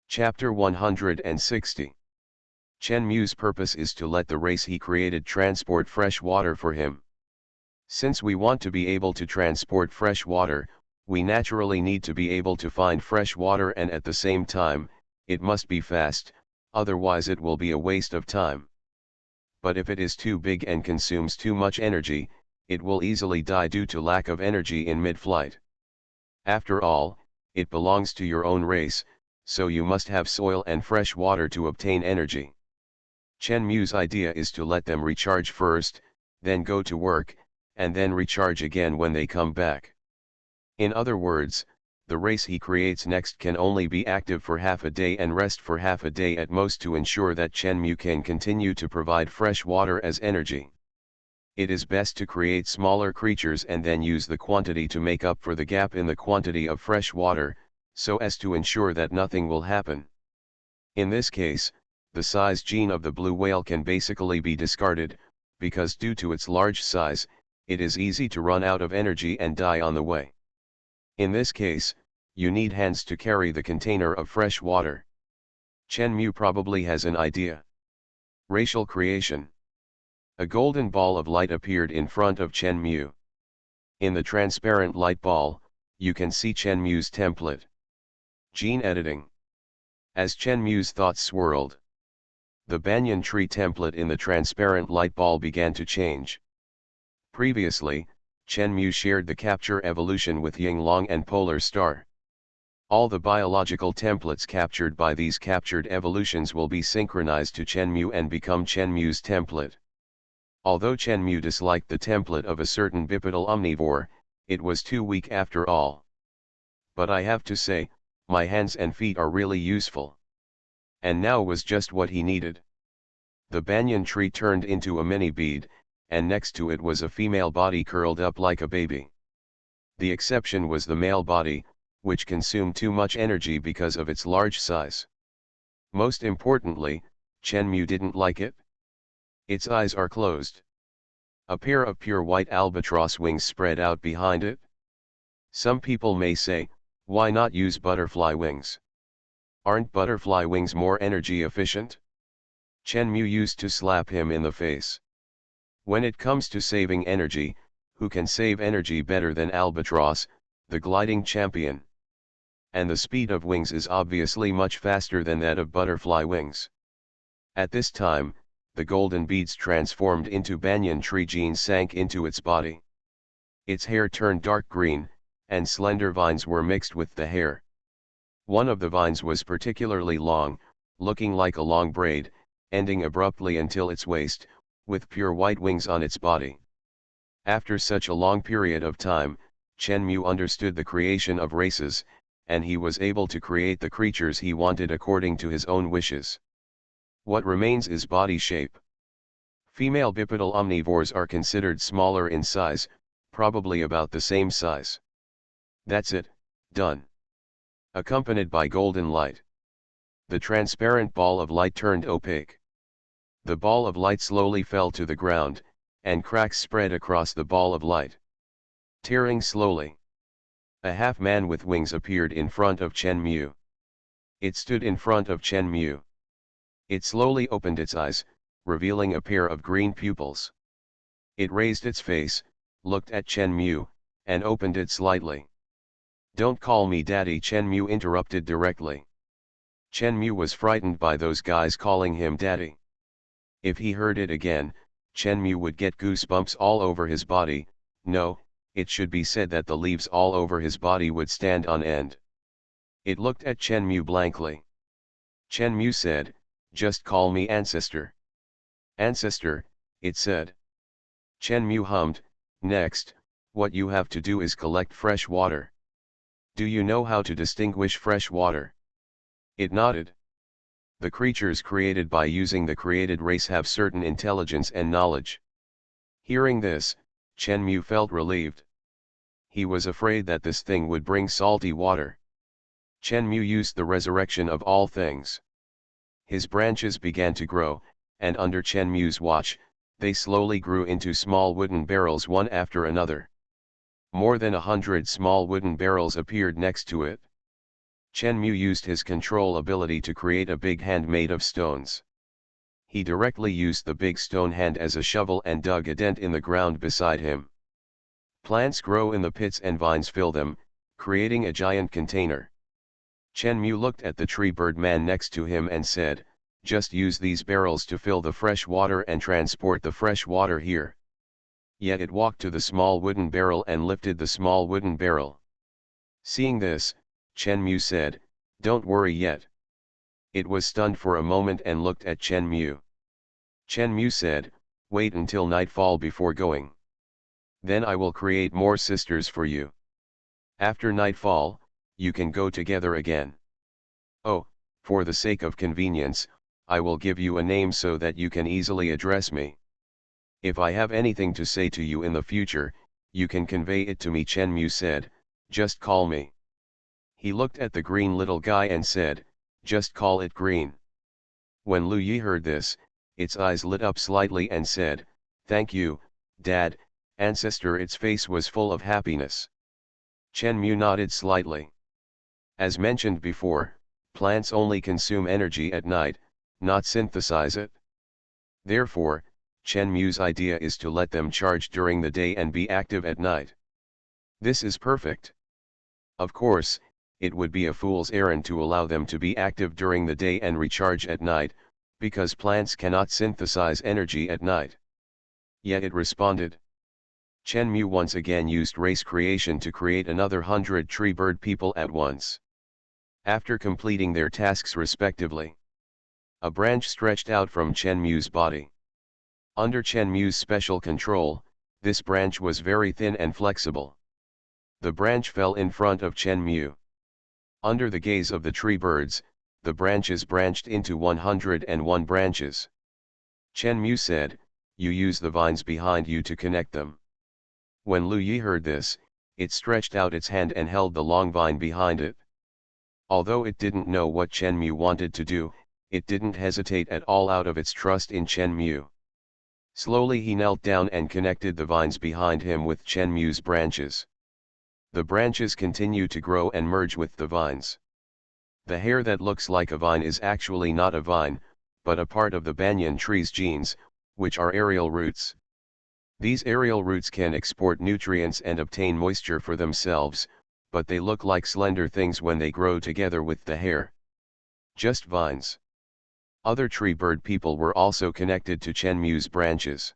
Chapter 160. Chen Mu's purpose is to let the race he created transport fresh water for him. Since we want to be able to transport fresh water, we naturally need to be able to find fresh water, and at the same time, it must be fast, otherwise it will be a waste of time. But if it is too big and consumes too much energy, it will easily die due to lack of energy in mid-flight. After all, it belongs to your own race, so you must have soil and fresh water to obtain energy. Chen Mu's idea is to let them recharge first, then go to work, and then recharge again when they come back. In other words, the race he creates next can only be active for half a day and rest for half a day at most to ensure that Chen Mu can continue to provide fresh water as energy. It is best to create smaller creatures and then use the quantity to make up for the gap in the quantity of fresh water, so as to ensure that nothing will happen. In this case, the size gene of the blue whale can basically be discarded, because due to its large size, it is easy to run out of energy and die on the way. In this case, you need hands to carry the container of fresh water. Chen Mu probably has an idea. Racial creation. A golden ball of light appeared in front of Chen Mu. In the transparent light ball, you can see Chen Mu's template. Gene editing. As Chen Mu's thoughts swirled, the banyan tree template in the transparent light ball began to change. Previously, Chen Mu shared the capture evolution with Yinglong and Polar Star. All the biological templates captured by these captured evolutions will be synchronized to Chen Mu and become Chen Mu's template. Although Chen Mu disliked the template of a certain bipedal omnivore, it was too weak after all. But I have to say, my hands and feet are really useful. And now was just what he needed. The banyan tree turned into a mini bead, and next to it was a female body curled up like a baby. The exception was the male body, which consumed too much energy because of its large size. Most importantly, Chen Mu didn't like it. Its eyes are closed. A pair of pure white albatross wings spread out behind it. Some people may say, why not use butterfly wings? Aren't butterfly wings more energy efficient? Chen Mu used to slap him in the face. When it comes to saving energy, who can save energy better than albatross, the gliding champion? And the speed of wings is obviously much faster than that of butterfly wings. At this time, the golden beads transformed into banyan tree genes sank into its body. Its hair turned dark green, and slender vines were mixed with the hair. One of the vines was particularly long, looking like a long braid, ending abruptly until its waist, with pure white wings on its body. After such a long period of time, Chen Mu understood the creation of races, and he was able to create the creatures he wanted according to his own wishes. What remains is body shape. Female bipedal omnivores are considered smaller in size, probably about the same size. That's it, done. Accompanied by golden light. The transparent ball of light turned opaque. The ball of light slowly fell to the ground, and cracks spread across the ball of light. Tearing slowly. A half-man with wings appeared in front of Chen Mu. It stood in front of Chen Mu. It slowly opened its eyes, revealing a pair of green pupils. It raised its face, looked at Chen Mu, and opened it slightly. Don't call me daddy, Chen Mu interrupted directly. Chen Mu was frightened by those guys calling him daddy. If he heard it again, Chen Mu would get goosebumps all over his body. No, it should be said that the leaves all over his body would stand on end. It looked at Chen Mu blankly. Chen Mu said, "Just call me ancestor." "Ancestor," it said. Chen Mu hummed, "Next, what you have to do is collect fresh water. Do you know how to distinguish fresh water?" It nodded. The creatures created by using the created race have certain intelligence and knowledge. Hearing this, Chen Mu felt relieved. He was afraid that this thing would bring salty water. Chen Mu used the resurrection of all things. His branches began to grow, and under Chen Mu's watch, they slowly grew into small wooden barrels one after another. More than 100 small wooden barrels appeared next to it. Chen Mu used his control ability to create a big hand made of stones. He directly used the big stone hand as a shovel and dug a dent in the ground beside him. Plants grow in the pits and vines fill them, creating a giant container. Chen Mu looked at the tree bird man next to him and said, "Just use these barrels to fill the fresh water and transport the fresh water here." Yet it walked to the small wooden barrel and lifted the small wooden barrel. Seeing this, Chen Mu said, "Don't worry yet." It was stunned for a moment and looked at Chen Mu. Chen Mu said, "Wait until nightfall before going. Then I will create more sisters for you. After nightfall, you can go together again. Oh, for the sake of convenience, I will give you a name so that you can easily address me. If I have anything to say to you in the future, you can convey it to me." Chen Mu said, "Just call me." He looked at the green little guy and said, "Just call it Green." When Lu Yi heard this, its eyes lit up slightly and said, "Thank you, Dad, Ancestor." Its face was full of happiness. Chen Mu nodded slightly. As mentioned before, plants only consume energy at night, not synthesize it. Therefore, Chen Mu's idea is to let them charge during the day and be active at night. This is perfect. Of course, it would be a fool's errand to allow them to be active during the day and recharge at night, because plants cannot synthesize energy at night. Yet it responded. Chen Mu once again used race creation to create another 100 tree bird people at once. After completing their tasks respectively, a branch stretched out from Chen Mu's body. Under Chen Mu's special control, this branch was very thin and flexible. The branch fell in front of Chen Mu. Under the gaze of the tree birds, the branches branched into 101 branches. Chen Mu said, "You use the vines behind you to connect them." When Lu Yi heard this, it stretched out its hand and held the long vine behind it. Although it didn't know what Chen Mu wanted to do, it didn't hesitate at all out of its trust in Chen Mu. Slowly he knelt down and connected the vines behind him with Chen Mu's branches. The branches continue to grow and merge with the vines. The hair that looks like a vine is actually not a vine, but a part of the banyan tree's genes, which are aerial roots. These aerial roots can export nutrients and obtain moisture for themselves, but they look like slender things when they grow together with the hair. Just vines. Other tree bird people were also connected to Chen Mu's branches.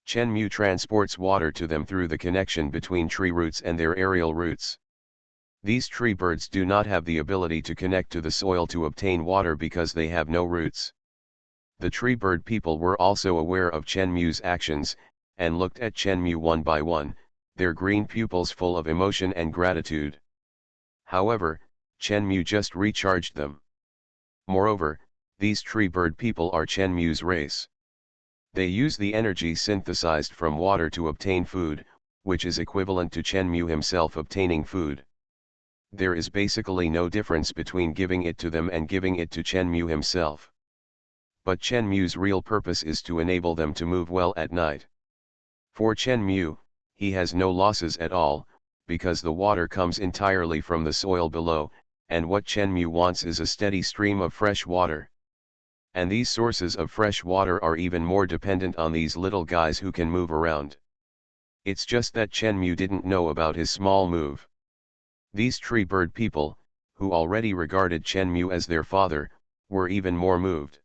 Chen Mu transports water to them through the connection between tree roots and their aerial roots. These tree birds do not have the ability to connect to the soil to obtain water because they have no roots. The tree bird people were also aware of Chen Mu's actions, and looked at Chen Mu one by one, their green pupils full of emotion and gratitude. However, Chen Mu just recharged them. Moreover, these tree bird people are Chen Mu's race. They use the energy synthesized from water to obtain food, which is equivalent to Chen Mu himself obtaining food. There is basically no difference between giving it to them and giving it to Chen Mu himself. But Chen Mu's real purpose is to enable them to move well at night. For Chen Mu, he has no losses at all, because the water comes entirely from the soil below, and what Chen Mu wants is a steady stream of fresh water. And these sources of fresh water are even more dependent on these little guys who can move around. It's just that Chen Mu didn't know about his small move. These tree bird people, who already regarded Chen Mu as their father, were even more moved.